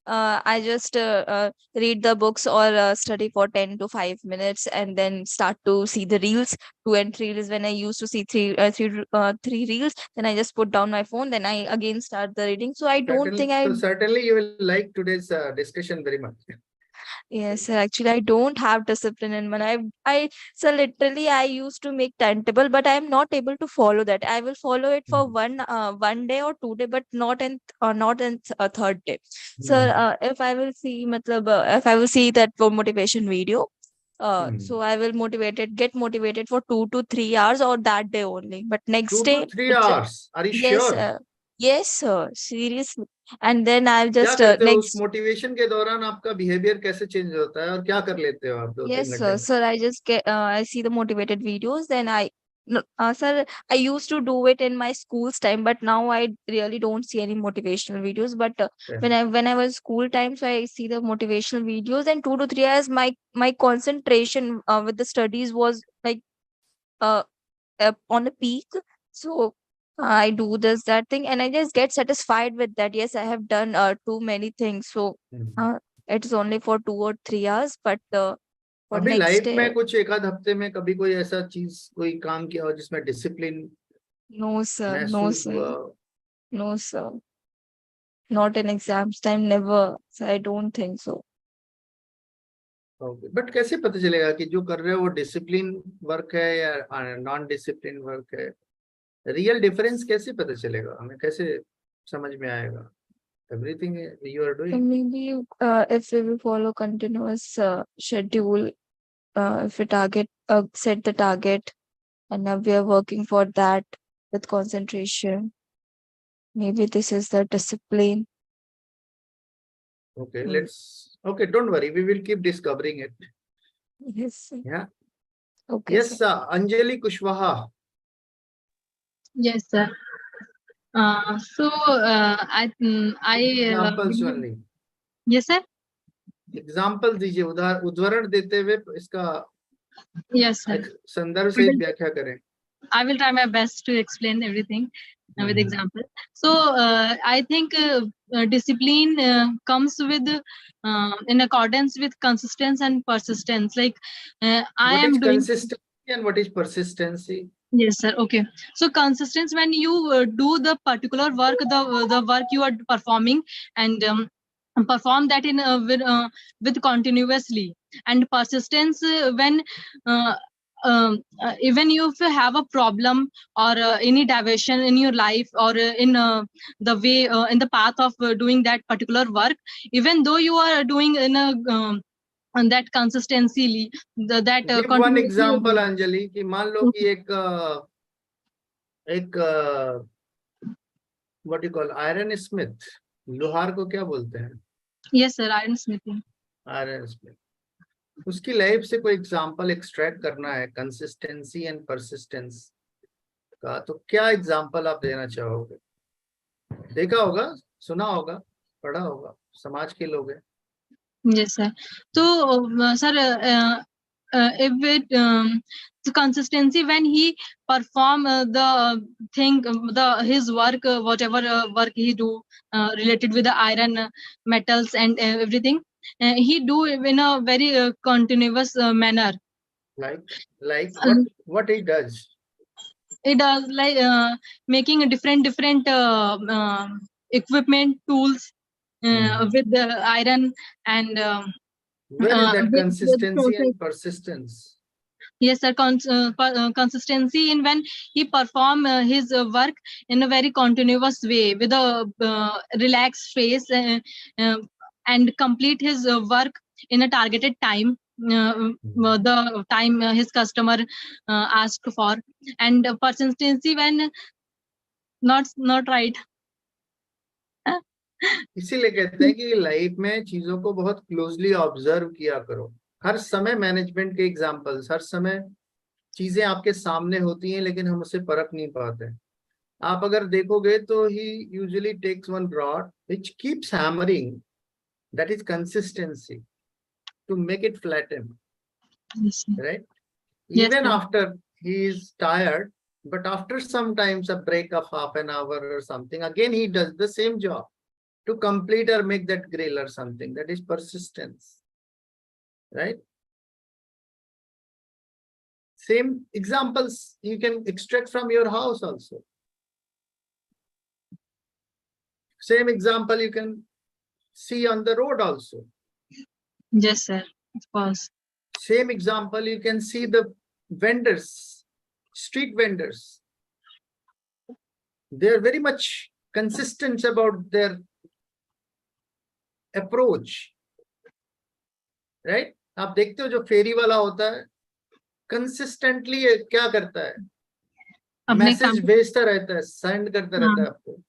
I just read the books or study for 10 to 5 minutes and then start to see the reels. 2 and 3 reels. When I used to see three reels, then I just put down my phone. Then I again start the reading. So I don't think I. So certainly you will like today's discussion very much. Yes, sir. Actually, I don't have discipline in my life. So literally I used to make timetable, but I'm not able to follow that. I will follow it for one day or 2 day, but not in a third day. So if I will see, if I will see that for motivation video, so I will get motivated for 2 to 3 hours or that day only. But next 2 day, to 3 hours. Are you yes, sure? Yes, sir. Seriously. And then I'll क्या just करते हो उस next. Motivation के दौरान? आपका behaviour कैसे change होता है और क्या कर लेते हो आप 2-3 Yes, घंटे sir. में? Sir, I just I see the motivated videos. Then no, sir, I used to do it in my school's time, but now I really don't see any motivational videos. But when I was school time, so I see the motivational videos. And 2 to 3 hours, my concentration with the studies was like uh, on a peak. So I do that thing, and I just get satisfied with that. Yes, I have done too many things. So it's only for 2 or 3 hours, but for अभी next life day, में कुछ एक आध हफ्ते में कभी कोई ऐसा चीज कोई काम किया हो जिसमें डिसिप्लिन no, sir, no, महसूस sir, हुआ? no, sir, not in exams time, never. So I don't think so. But कैसे पता चलेगा कि जो कर रहे हो वो डिसिप्लिन वर्क है या नॉन डिसिप्लिन वर्क है? रियल डिफरेंस कैसे पता चलेगा? हमें कैसे समझ में आएगा? Everything you are So doing. maybe if we will follow continuous schedule, if we set the target, and now we are working for that with concentration. Maybe this is the discipline. Okay, okay, don't worry, we will keep discovering it. Yes, sir. Yeah. Okay, Yes, sir. Anjali Kushwaha. Yes, sir. Examples only. Yes, sir. Examples दीजिए, उदाहरण देते हुए इसका Yes, sir. संदर्भ से व्याख्या करें। I will try my best to explain everything with example. So I think discipline comes with in accordance with consistency and persistence. Like What is consistency and what is persistency? Yes, sir. Okay. So consistency, when you do the particular work, the work you are performing, and perform that in with continuously. And persistence when even if you have a problem or any diversion in your life or in the way in the path of doing that particular work, even though you are doing in a and that consistency that Give one example, Anjali, कि मान लो कि एक what do you call iron smith, लोहार को क्या बोलते हैं? Yes sir, iron smithing. Iron smith. उसकी लाइफ से कोई एग्जांपल एक्सट्रैक्ट करना है कंसिस्टेंसी एंड परसिस्टेंस का, तो क्या एग्जांपल आप देना चाहोगे? देखा होगा, सुना होगा, पढ़ा होगा, समाज के लोग हैं. Yes sir. So sir, if it the consistency when he perform the thing, his work, whatever work he do related with the iron metals and everything, he do in a very continuous manner. Like what he does? It does like making a different equipment tools with the iron and Where is that with consistency process. and persistence? Yes sir, consistency in when he perform his work in a very continuous way with a relaxed face and complete his work in a targeted time, the time his customer asked for, and persistency when not right. इसीलिए कहते हैं कि life में चीजों को बहुत closely observe किया करो. हर समय मैनेजमेंट के एग्जांपल्स, हर समय चीजें आपके सामने होती हैं लेकिन हम उसे परख नहीं पाते. आप अगर देखोगे तो he usually takes one rod which keeps hammering, that is consistency, to make it flatten, right? Even after he is tired, but after sometimes a break of half an hour or something, again he does the same job to complete or make that grill or something. That is persistence, right? Same examples you can extract from your house also. Same example you can see on the road also. Yes sir, of course. Same example you can see the vendors, street vendors. They are very much consistent about their approach, right? आप देखते हो जो फेरी वाला होता है consistently क्या करता है, मैसेज भेजता रहता है, सेंड करता रहता है आपको,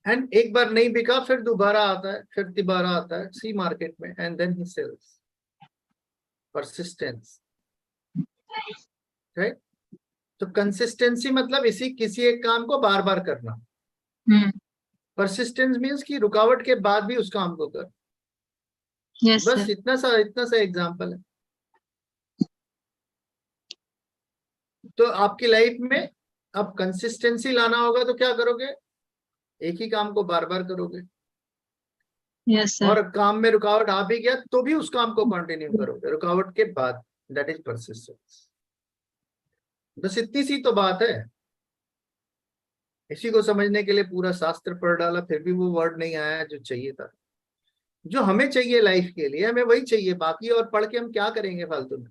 एंड एक बार नहीं बिका फिर दोबारा आता है, फिर दोबारा आता है सी मार्केट में, and then he sells. Persistence, right? तो कंसिस्टेंसी मतलब इसी किसी एक काम को बार बार करना. परसिस्टेंस मीन्स कि रुकावट के बाद भी उस काम को कर. Yes, बस sir. इतना सा एग्जांपल है. तो आपकी लाइफ में अब कंसिस्टेंसी लाना होगा तो क्या करोगे? एक ही काम को बार बार करोगे. Yes, sir. और काम में रुकावट आ भी गया तो भी उस काम को कंटिन्यू करोगे रुकावट के बाद. That is persistence. बस इतनी सी तो बात है. इसी को समझने के लिए पूरा शास्त्र पढ़ डाला, फिर भी वो वर्ड नहीं आया जो चाहिए था. जो हमें चाहिए लाइफ के लिए, हमें वही चाहिए. बाकी और पढ़ के हम क्या करेंगे फालतू में?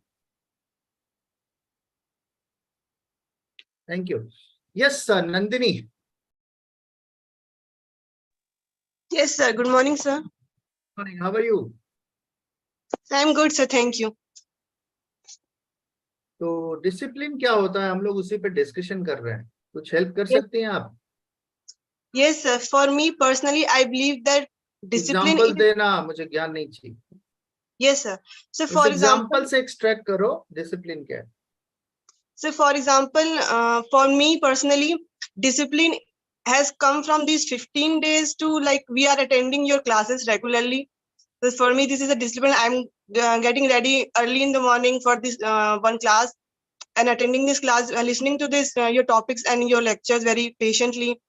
Thank you. Yes sir, Nandini. Yes, sir. Good morning, sir. Morning. How are you? I'm good, sir. Thank you. तो डिसिप्लिन क्या होता है, हम लोग उसी पे डिस्कशन कर रहे हैं. कुछ हेल्प कर सकती हैं आप? Yes, sir. For me personally, I believe that discipline example is. देना, मुझे ज्ञान नहीं चाहिए. Yes, sir. So for example, से एक्सट्रैक्ट करो डिसिप्लिन क्या है. So for example, for me personally, discipline has come from these 15 days to like we are attending your classes regularly. So for me, this is a discipline. I'm getting ready early in the morning for this one class and attending this class, listening to this your topics and your lectures very patiently.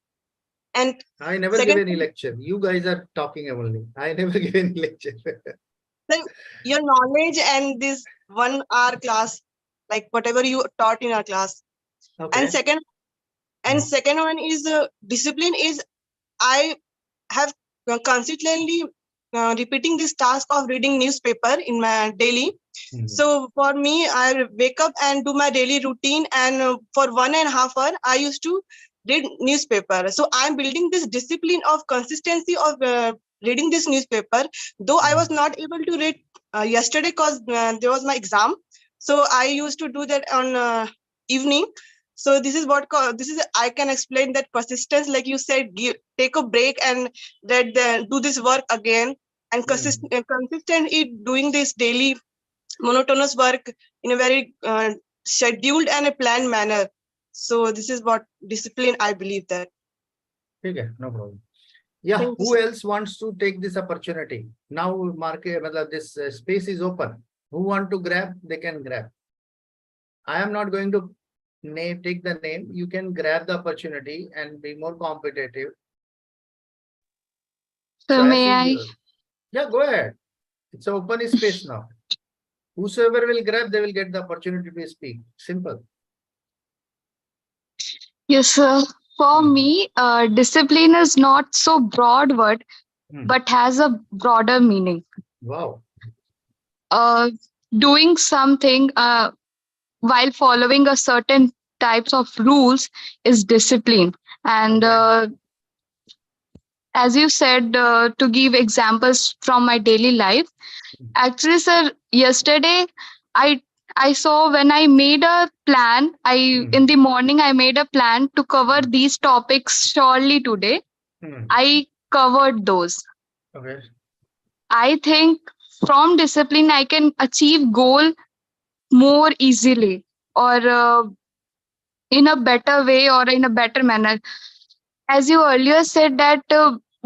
And I never give any lecture. You guys are talking only. I never give any lecture. Your knowledge and this 1 hour class, like whatever you taught in our class. Okay. And second one is discipline is I have consistently repeating this task of reading newspaper in my daily. So for me, I wake up and do my daily routine, and for 1.5 hours, I used to read newspaper. So I'm building this discipline of consistency of reading this newspaper. Though I was not able to read yesterday because there was my exam. So I used to do that on evening. So this is what this is. I can explain that persistence, like you said, take a break and do this work again, and consistently doing this daily monotonous work in a very scheduled and a planned manner. So this is what discipline I believe that. Okay, no problem. Yeah, Thank you, who sir. else wants to take this opportunity? Now market, this space is open. Who want to grab, they can grab. I am not going to take the name. You can grab the opportunity and be more competitive. So Choice may is I? yours. Yeah, go ahead. It's an open space now. Whosoever will grab, they will get the opportunity to speak. Simple. Yes, sir. For me, discipline is not so broad word, but has a broader meaning. Wow. Doing something while following a certain types of rules is discipline. And as you said, to give examples from my daily life, actually, sir, yesterday I saw when I made a plan, in the morning I made a plan to cover these topics surely today. I covered those. Okay. I think from discipline I can achieve goal more easily, or in a better way, or in a better manner. As you earlier said that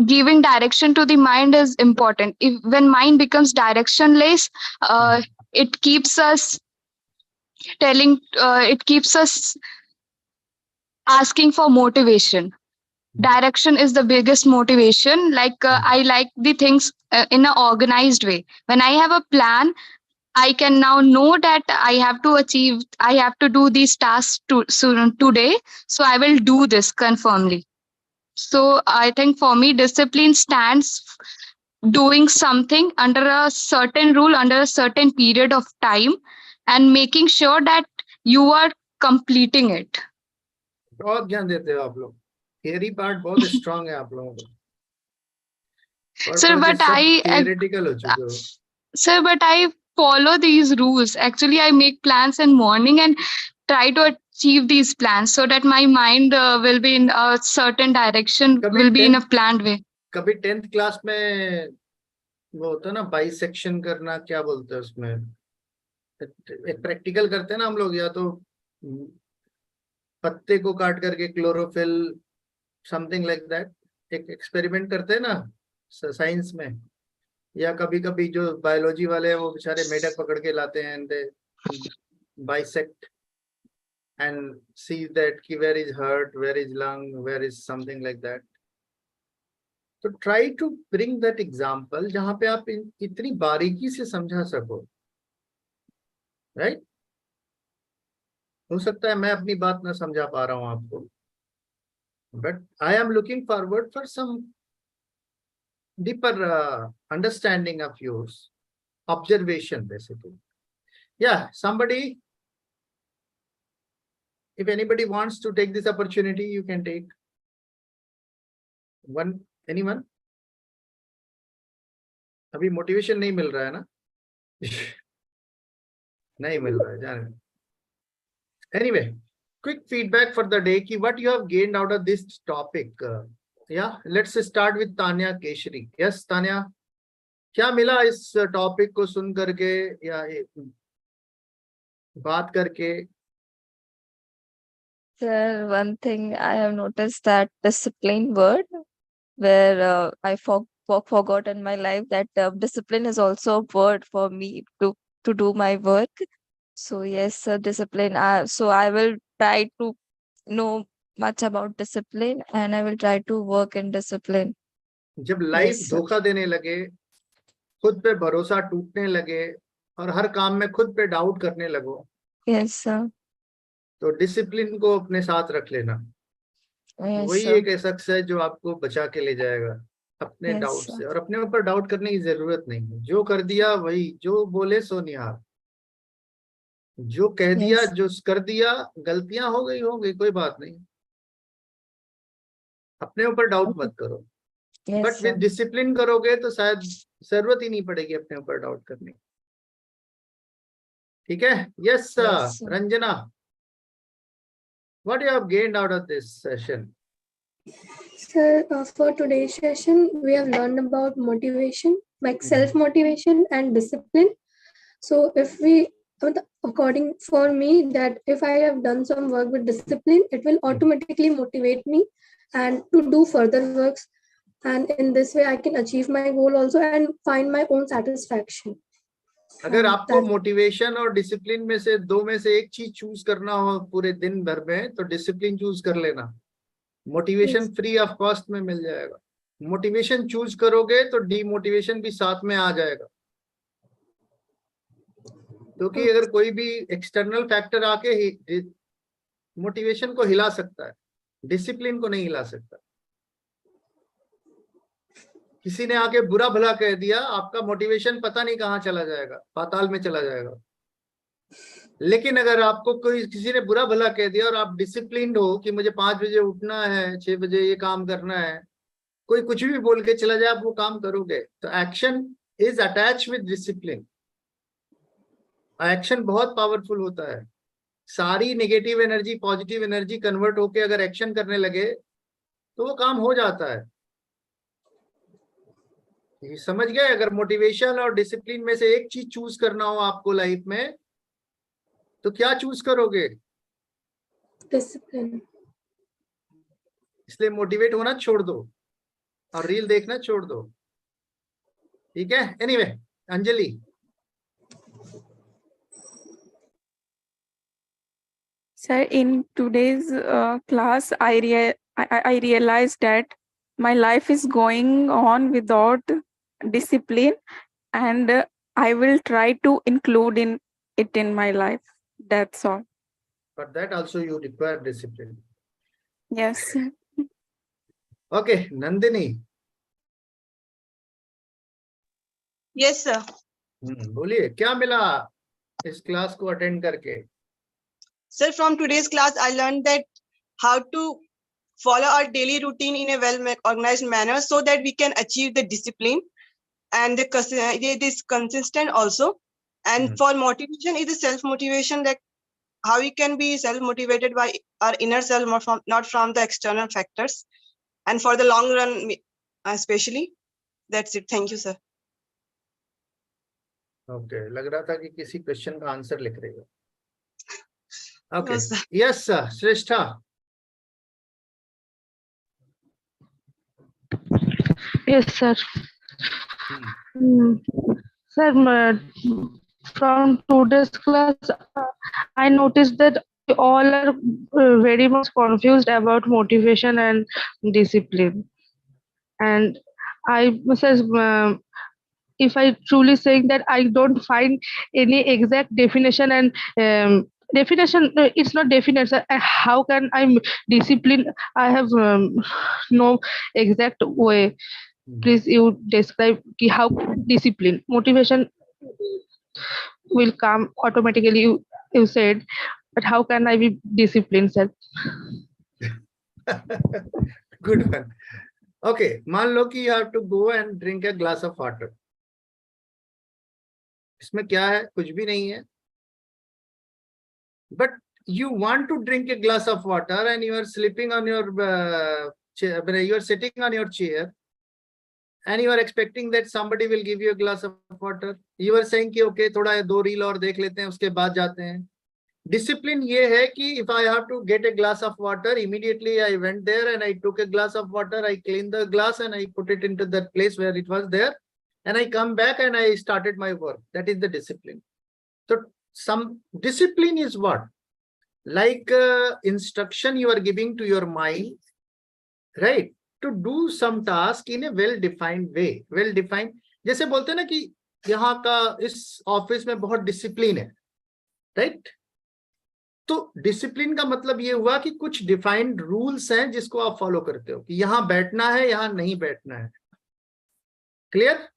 giving direction to the mind is important. If when mind becomes directionless, it keeps us it keeps us asking for motivation. Direction is the biggest motivation. Like I like the things in an organized way. When I have a plan, I can now know that I have to do these tasks soon today. So I will do this confirmly. So I think for me, discipline stands doing something under a certain rule, under a certain period of time, and making sure that you are completing it. बहुत ज्ञान देते हो आप लोग. Theory part बहुत strong है आप लोगों को. Sir, but theoretical हो चुके हो. Sir, but I follow these rules. Actually, I make plans in morning and try to achieve these plans so that my mind will be in a certain direction, will be in a planned way. कभी 10th class में वो होता है ना bisection करना, क्या बोलते हैं उसमें, एक प्रैक्टिकल करते हैं ना हम लोग, या तो पत्ते को काट करके क्लोरोफिल समथिंग लाइक दैट, एक एक्सपेरिमेंट करते हैं ना साइंस में. या कभी कभी जो बायोलॉजी वाले हैं वो बेचारे मेढक पकड़ के लाते हैं, and bisect and see that ki where is heart, where is lung, where is something like that. So try to bring that example जहां पे आप इतनी बारीकी से समझा सको, right? हो सकता है मैं अपनी बात ना समझा पा रहा हूं आपको, but I am looking forward for some deeper understanding of yours, observation basically. Yeah, somebody, if anybody wants to take this opportunity, you can take one. Anyone? अभी मोटिवेशन नहीं मिल रहा है ना? नहीं मिल रहा है, जाने. Anyway, quick feedback for the day ki what you have gained out of this topic. Yeah, let's start with Tanya Keshri. Yes, Tanya, क्या मिला इस टॉपिक को सुन करके या बात करके? Sir, one thing I have noticed that discipline word, where I forgot in my life that discipline is also a word for me to do my work. So yes, discipline. So I will try to know much about discipline, and I will try to work in discipline. जब life धोखा देने लगे, खुद पे भरोसा टूटने लगे, और हर काम में खुद पे डाउट करने लगो, yes sir, तो डिसिप्लिन को अपने साथ रख लेना. yes वही sir. एक ऐसा शख्स है जो आपको बचा के ले जाएगा. अपने Yes, डाउट sir. से, और अपने ऊपर डाउट करने की जरूरत नहीं है। जो कर दिया वही, जो बोले सो निहार, जो कह दिया, Yes. जो कर दिया, गलतियां हो गई, कोई बात नहीं, अपने ऊपर डाउट मत करो। Yes, but with sir. Discipline करोगे तो शायद जरूरत ही नहीं पड़ेगी अपने ऊपर डाउट करने की। ठीक है? Yes Yes, sir. Ranjana, what you have gained out of this session? Sir, for today's session, we have learned about motivation, like self-motivation and discipline. So if we, according for me, that if I have done some work with discipline, it will automatically motivate me and to do further works. And in this way, I can achieve my goal also and find my own satisfaction. अगर And आपको that's motivation और discipline में से दो में से एक चीज चूज करना हो पूरे दिन भर में, तो डिसिप्लिन चूज कर लेना। मोटिवेशन फ्री ऑफ कॉस्ट में मिल जाएगा। मोटिवेशन चूज करोगे तो डीमोटिवेशन भी साथ में आ जाएगा, क्योंकि अगर कोई भी एक्सटर्नल फैक्टर आके मोटिवेशन को हिला सकता है, डिसिप्लिन को नहीं हिला सकता। किसी ने आके बुरा भला कह दिया, आपका मोटिवेशन पता नहीं कहाँ चला जाएगा, पाताल में चला जाएगा। लेकिन अगर आपको कोई किसी ने बुरा भला कह दिया और आप डिसिप्लिन्ड हो कि मुझे 5 बजे उठना है, 6 बजे ये काम करना है, कोई कुछ भी बोल के चला जाए, आप वो काम करोगे। तो action is attach with discipline. Action बहुत पावरफुल होता है। सारी negative energy positive energy convert होके अगर एक्शन करने लगे तो वो काम हो जाता है। ये समझ गए? अगर मोटिवेशन और डिसिप्लिन में से एक चीज चूज करना हो आपको लाइफ में, तो क्या चूज करोगे? discipline. इसलिए मोटिवेट होना छोड़ दो और रील देखना छोड़ दो। ठीक है? Anyway, Anjali. Sir, in today's class, I realized that my life is going on without discipline, and I will try to include it in my life. That's all. But that also you require discipline. Yes, sir. Okay, Nandini. Yes, sir. बोलिए, क्या मिला इस class को attend करके? Sir, from today's class, I learned that how to follow our daily routine in a well-organized manner so that we can achieve the discipline and it is consistent also. And for motivation, it is self-motivation, that how we can be self-motivated by our inner self, not from the external factors. And for the long run, especially. That's it. Thank you, sir. Okay, लग रहा था कि किसी question का answer लिख रहे हो। Okay. No, sir. Yes, sir. Shrestha. Yes, sir. Sir, from today's class, I noticed that we all are very much confused about motivation and discipline. And I says, if I truly saying that I don't find any exact definition and definition, it's not definite. So how can I discipline? I have no exact way. Please, you describe how discipline, motivation will come automatically. You said, but how can I be disciplined, sir? Good one. Okay, मान लो कि you have to go and drink a glass of water. इसमें क्या है? कुछ भी नहीं है. But you want to drink a glass of water and you are sleeping on your chair, you are sitting on your chair and you are expecting that somebody will give you a glass of water. You are saying कि okay, थोड़ा 2 reel और देख लेते हैं, उसके बाद जाते हैं. Discipline ये है कि if I have to get a glass of water, immediately I went there and I took a glass of water, I cleaned the glass and I put it into that place where it was there, and I come back and I started my work. That is the discipline. So some discipline is what? Like instruction you are giving to your mind, right? To do some task in a well-defined way. Well-defined. जैसे बोलते हैं ना कि यहाँ का इस office में बहुत डिसिप्लिन है, राइट? तो डिसिप्लिन का मतलब ये हुआ कि कुछ डिफाइंड रूल्स हैं जिसको आप फॉलो करते हो कि यहाँ बैठना है, यहाँ नहीं बैठना है, क्लियर?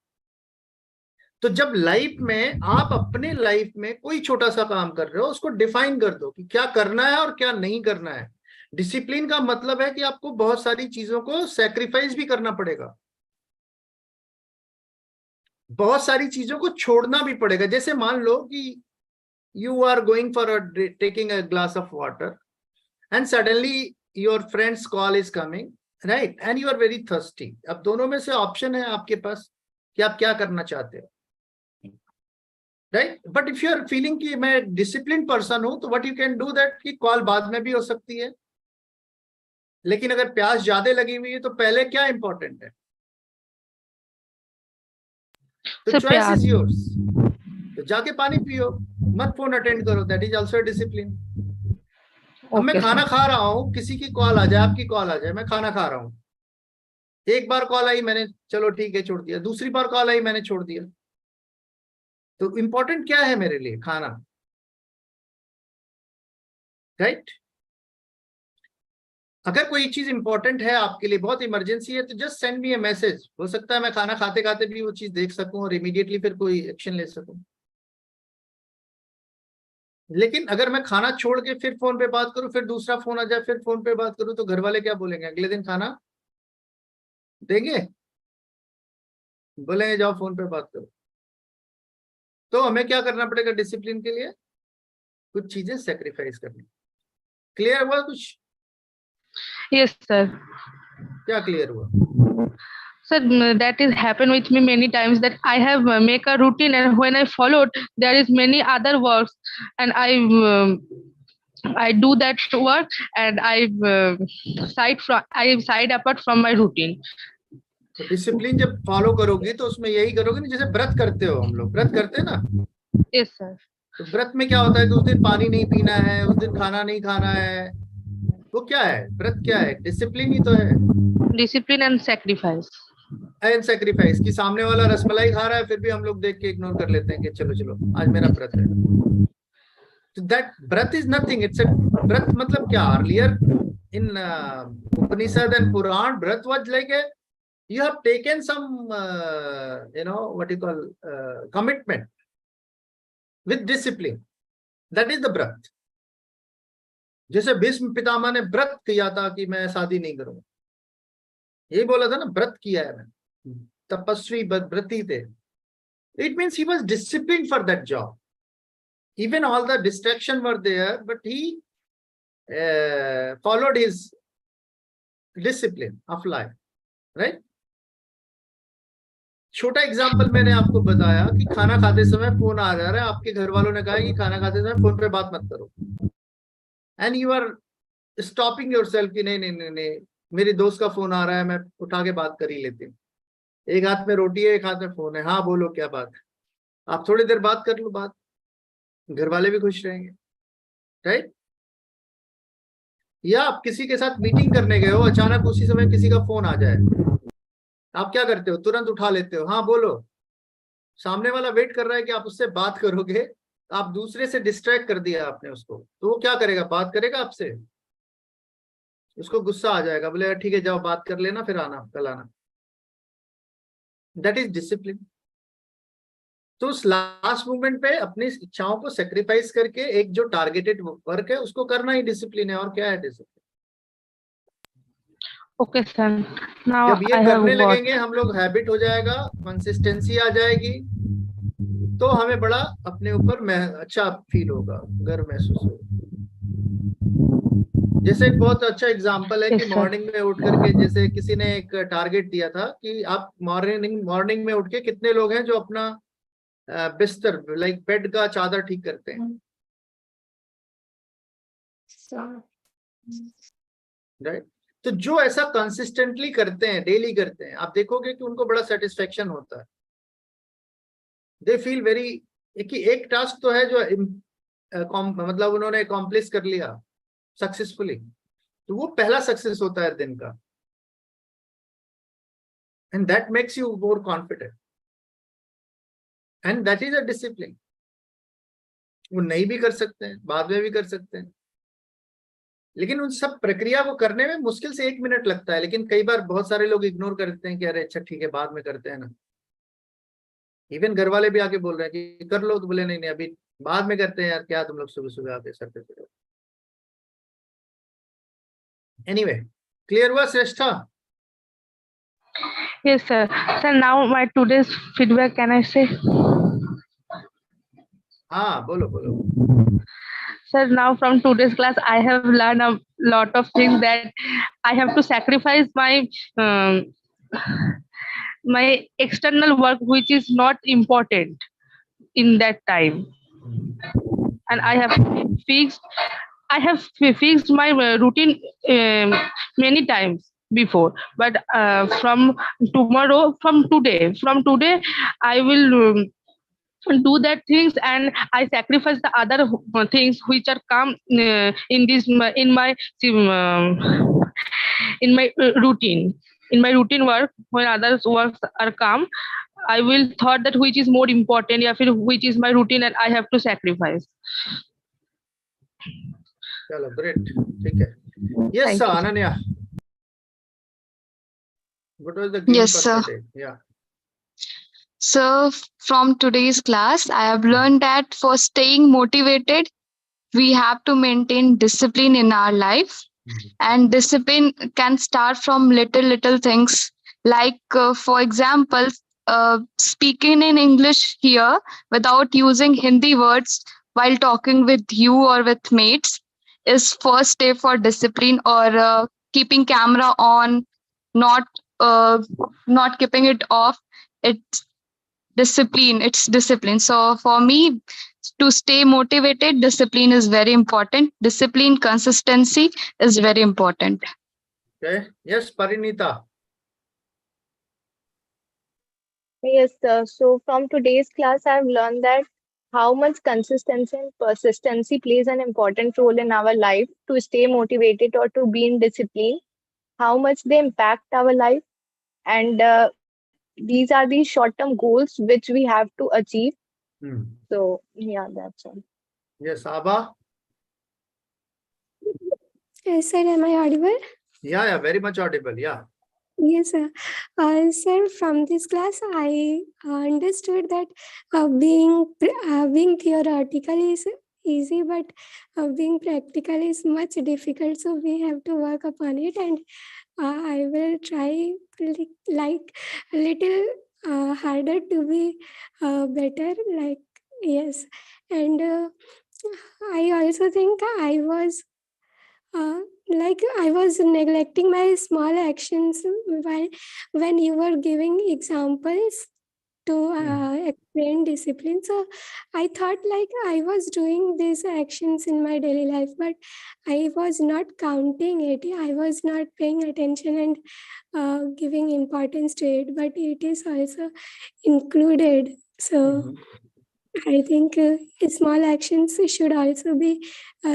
तो जब लाइफ में आप अपने लाइफ में कोई छोटा सा काम कर रहे हो, उसको डिफाइन कर दो कि क्या करना है और क्या नहीं करना है। डिसिप्लिन का मतलब है कि आपको बहुत सारी चीजों को सैक्रिफाइस भी करना पड़ेगा, बहुत सारी चीजों को छोड़ना भी पड़ेगा। जैसे मान लो कि you are going for taking a glass of water and suddenly your friends call is coming, right, and you are very thirsty. अब दोनों में से ऑप्शन है आपके पास कि आप क्या करना चाहते हो, right. But if you are feeling कि मैं डिसिप्लिन पर्सन हूं, तो what you can do that कि कॉल बाद में भी हो सकती है, लेकिन अगर प्यास ज्यादा लगी हुई है तो पहले क्या इंपॉर्टेंट है? तो सर चॉइस प्यार। Is yours. तो जाके पानी पियो, मत फोन अटेंड करो, दैट इज ऑल्सो डिसिप्लिन। अब मैं ओके खाना सर। खा रहा हूँ, किसी की कॉल आ जाए, आपकी कॉल आ जाए, मैं खाना खा रहा हूँ, एक बार कॉल आई मैंने चलो ठीक है छोड़ दिया, दूसरी बार कॉल आई मैंने छोड़ दिया। तो इंपॉर्टेंट क्या है मेरे लिए? खाना, राइट। अगर कोई चीज इंपॉर्टेंट है आपके लिए, बहुत इमरजेंसी है, तो जस्ट सेंड मी ए मैसेज। हो सकता है मैं खाना खाते खाते भी वो चीज देख सकूं और इमीडिएटली फिर कोई एक्शन ले सकूं। लेकिन अगर मैं खाना छोड़ के फिर फोन पे बात करूं, फिर दूसरा फोन आ जाए, फिर फोन पे बात करूं, तो घर वाले क्या बोलेंगे? अगले दिन खाना देंगे? बोलेंगे जाओ फोन पे बात करो। तो हमें क्या करना पड़ेगा डिसिप्लिन के लिए? कुछ चीजें सेक्रीफाइस करनी। क्लियर हुआ कुछ? Yes sir. क्या क्लियर हुआ? Sir, that is happened with me many times that I have make a routine, and when I followed, there is many other works, and I do that work, and I side apart from my routine. तो discipline जब follow करोगे तो उसमें यही करोगे ना, जैसे व्रत करते हो, हम लोग व्रत करते हैं ना। Yes sir. तो व्रत में क्या होता है कि उस दिन पानी नहीं पीना है, उस दिन खाना नहीं खाना है। वो क्या है? व्रत क्या है? डिसिप्लिन ही तो है। Discipline and sacrifice. And sacrifice कि सामने वाला रसमलाई खा रहा है, फिर भी हम लोग देख के इग्नोर कर लेते हैं कि चलो चलो आज मेरा व्रत है। तो दैट व्रत इज नथिंग, इट्स अ व्रत मतलब क्या? अर्लियर इन उपनिषद एंड पुराण, व्रत was like a you have taken some what you call commitment with discipline, that is the व्रत। जैसे भीष्म पितामह ने व्रत किया था कि मैं शादी नहीं करूंगा, यही बोला था ना, व्रत किया है मैं, तपस्वी व्रती थे। It means he was discipline for that job, even all the distraction were there, but he followed his discipline of life, right? छोटा एग्जांपल मैंने आपको बताया कि खाना खाते समय फोन आ जा रहा है, आपके घर वालों ने कहा कि खाना खाते समय फोन पे बात मत करो, and you are stopping yourself कि नहीं नहीं नहीं नहीं, मेरी दोस्त का फोन आ रहा है, मैं उठा के बात कर ही लेती हूँ। एक हाथ में रोटी है, एक हाथ में फोन है, हाँ बोलो क्या बात है, आप थोड़ी देर बात कर लो, बात, घर वाले भी खुश रहेंगे, राइट। या आप किसी के साथ मीटिंग करने गए हो, अचानक उसी समय किसी का फोन आ जाए, आप क्या करते हो? तुरंत उठा लेते हो, हाँ बोलो। सामने वाला वेट कर रहा है कि आप उससे बात करोगे, आप दूसरे से डिस्ट्रैक्ट कर दिया आपने उसको, तो वो क्या करेगा? बात करेगा आपसे? उसको गुस्सा आ जाएगा, बोलेगा ठीक है जाओ बात कर लेना, फिर आना, कल आना। That is discipline. तो उस लास्ट मोमेंट पे अपनी इच्छाओं को सेक्रीफाइस करके एक जो टारगेटेड वर्क है उसको करना ही डिसिप्लिन है। और क्या है डिसिप्लिन? Okay sir. Now जब ये I have करने got. लगेंगे हम लोग, हैबिट हो जाएगा, कंसिस्टेंसी आ जाएगी, तो हमें बड़ा अपने ऊपर अच्छा फील होगा, गर्व महसूस होगा। जैसे एक बहुत अच्छा एग्जांपल है कि Yes sir. मॉर्निंग में उठ करके, जैसे किसी ने एक टारगेट दिया था कि आप मॉर्निंग में उठ के कितने लोग हैं जो अपना बिस्तर, लाइक बेड का चादर ठीक करते हैं, राइट। तो जो ऐसा कंसिस्टेंटली करते हैं, डेली करते हैं, आप देखोगे कि उनको बड़ा सेटिस्फेक्शन होता है। दे फील वेरी, एक टास्क तो है जो मतलब उन्होंने अकॉम्प्लिश कर लिया सक्सेसफुली, तो वो पहला सक्सेस होता है दिन का, and that makes you more confident, and that is a discipline. वो नहीं भी कर सकते हैं, बाद में भी कर सकते हैं, लेकिन उन सब प्रक्रिया को करने में मुश्किल से 1 मिनट लगता है। लेकिन कई बार बहुत सारे लोग इग्नोर करते हैं कि अरे अच्छा ठीक है बाद में करते हैं ना, इवन घर वाले भी आके बोल रहे हैं कि कर लो, तो बोले नहीं नहीं अभी बाद में करते हैं यार, क्या तुम लोग सुबह सुबह आके सर पे चढ़ो। एनीवे, क्लियर हुआ श्रेष्ठा? Yes, sir. Sir, now my today's feedback, can I say? हाँ बोलो बोलो। Sir, now from today's class, I have learned a lot of things that I have to sacrifice um, my external work, which is not important in that time, and I have fixed. I have fixed my routine many times before, but from today, I will do that things, and I sacrifice the other things which are come in this in my routine. In my routine work, when others works are come, I will thought that which is more important, या फिर which is my routine and I have to sacrifice. चलो great, ठीक है। Yes sir, Ananya. What was the game Yes, for sir. today? Yeah. So, from today's class, I have learned that for staying motivated, we have to maintain discipline in our life. And discipline can start from little things, like, for example, speaking in English here without using Hindi words while talking with you or with mates is first step for discipline, or keeping camera on, not not keeping it off. It's discipline. So for me, to stay motivated, discipline is very important. Discipline, consistency is very important. Okay. Yes, Parinita. Yes, sir. So from today's class, I've learned that how much consistency and persistency plays an important role in our life to stay motivated or to be in discipline, how much they impact our life. And these are the short-term goals which we have to achieve. So, yeah, that's all. Yes, Abba. Yes, sir, am I audible? Yeah, very much audible. Yeah. Yes, sir. Sir, from this class, I understood that being theoretical is easy, but being practical is much difficult. So we have to work upon it, and I will try like a little harder to be better. Like yes, and I also think I was. Like I was neglecting my small actions while when you were giving examples to explain discipline. So I thought like I was doing these actions in my daily life, but I was not counting it. I was not paying attention and giving importance to it, but it is also included. So I think small actions should also be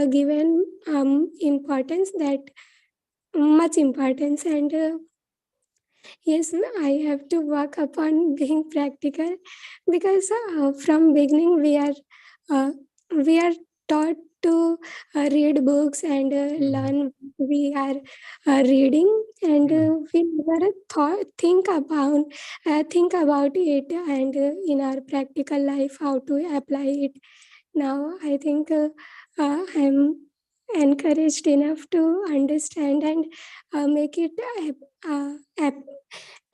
given importance, that much importance. And yes, I have to work upon being practical, because from beginning we are taught to read books and learn what we are reading, and we never think about it, and in our practical life how to apply it. Now I think I'm encouraged enough to understand and make it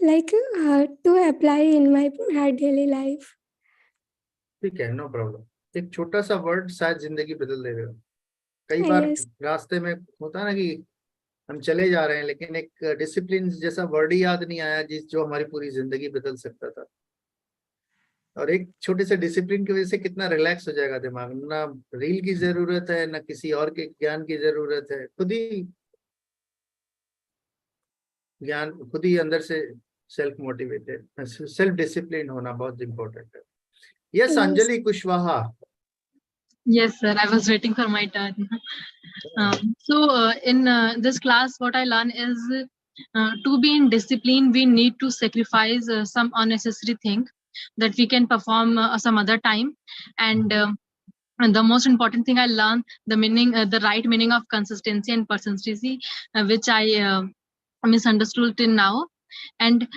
like to apply in my daily life. ठीक है, no problem. एक छोटा सा word शायद जिंदगी बदल दे रहे हो। कई बार रास्ते में होता है ना कि हम चले जा रहे हैं, लेकिन एक डिसिप्लिन जैसा वर्ड ही याद नहीं आया जो हमारी पूरी जिंदगी बदल सकता था। और एक छोटे से डिसिप्लिन की वजह से कितना रिलैक्स हो जाएगा दिमाग। ना रील की जरूरत है, ना किसी और के ज्ञान की जरूरत है, खुद ही ज्ञान, खुद ही अंदर से सेल्फ मोटिवेटेड, सेल्फ डिसिप्लिन होना बहुत इंपॉर्टेंट है। Yes, Anjali Kushwaha. Yes, sir. I was waiting for my turn. In this class, what I learned is to be in discipline, we need to sacrifice some unnecessary thing that we can perform some other time. And the most important thing I learned, the right meaning of consistency and persistency, which I misunderstood till now. And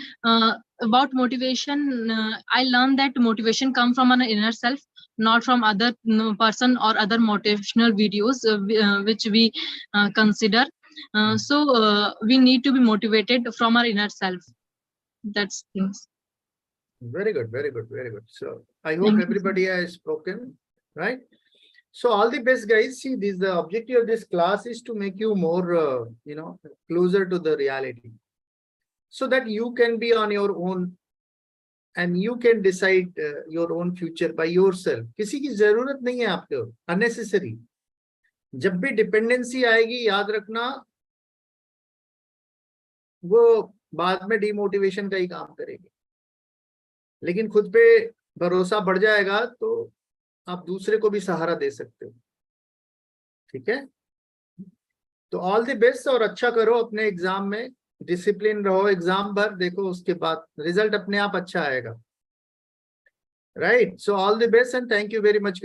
about motivation, I learned that motivation comes from an inner self, not from other person or other motivational videos which we consider. So we need to be motivated from our inner self. That's things. Very good, very good, very good. So I hope Thank you. everybody has spoken, right? So all the best, guys. See, this the objective of this class is to make you more, closer to the reality, so that you can be on your own and you can decide your own future by yourself. किसी की जरूरत नहीं है आपको, unnecessary. जब भी dependency आएगी, याद रखना वो बाद में डिमोटिवेशन का ही काम करेगी. लेकिन खुद पे भरोसा बढ़ जाएगा तो आप दूसरे को भी सहारा दे सकते हो. ठीक है, तो ऑल द बेस्ट और अच्छा करो अपने एग्जाम में, डिसिप्लिन रहो, एग्जाम भर देखो, उसके बाद रिजल्ट अपने आप अच्छा आएगा. Right, so all the best and thank you very much.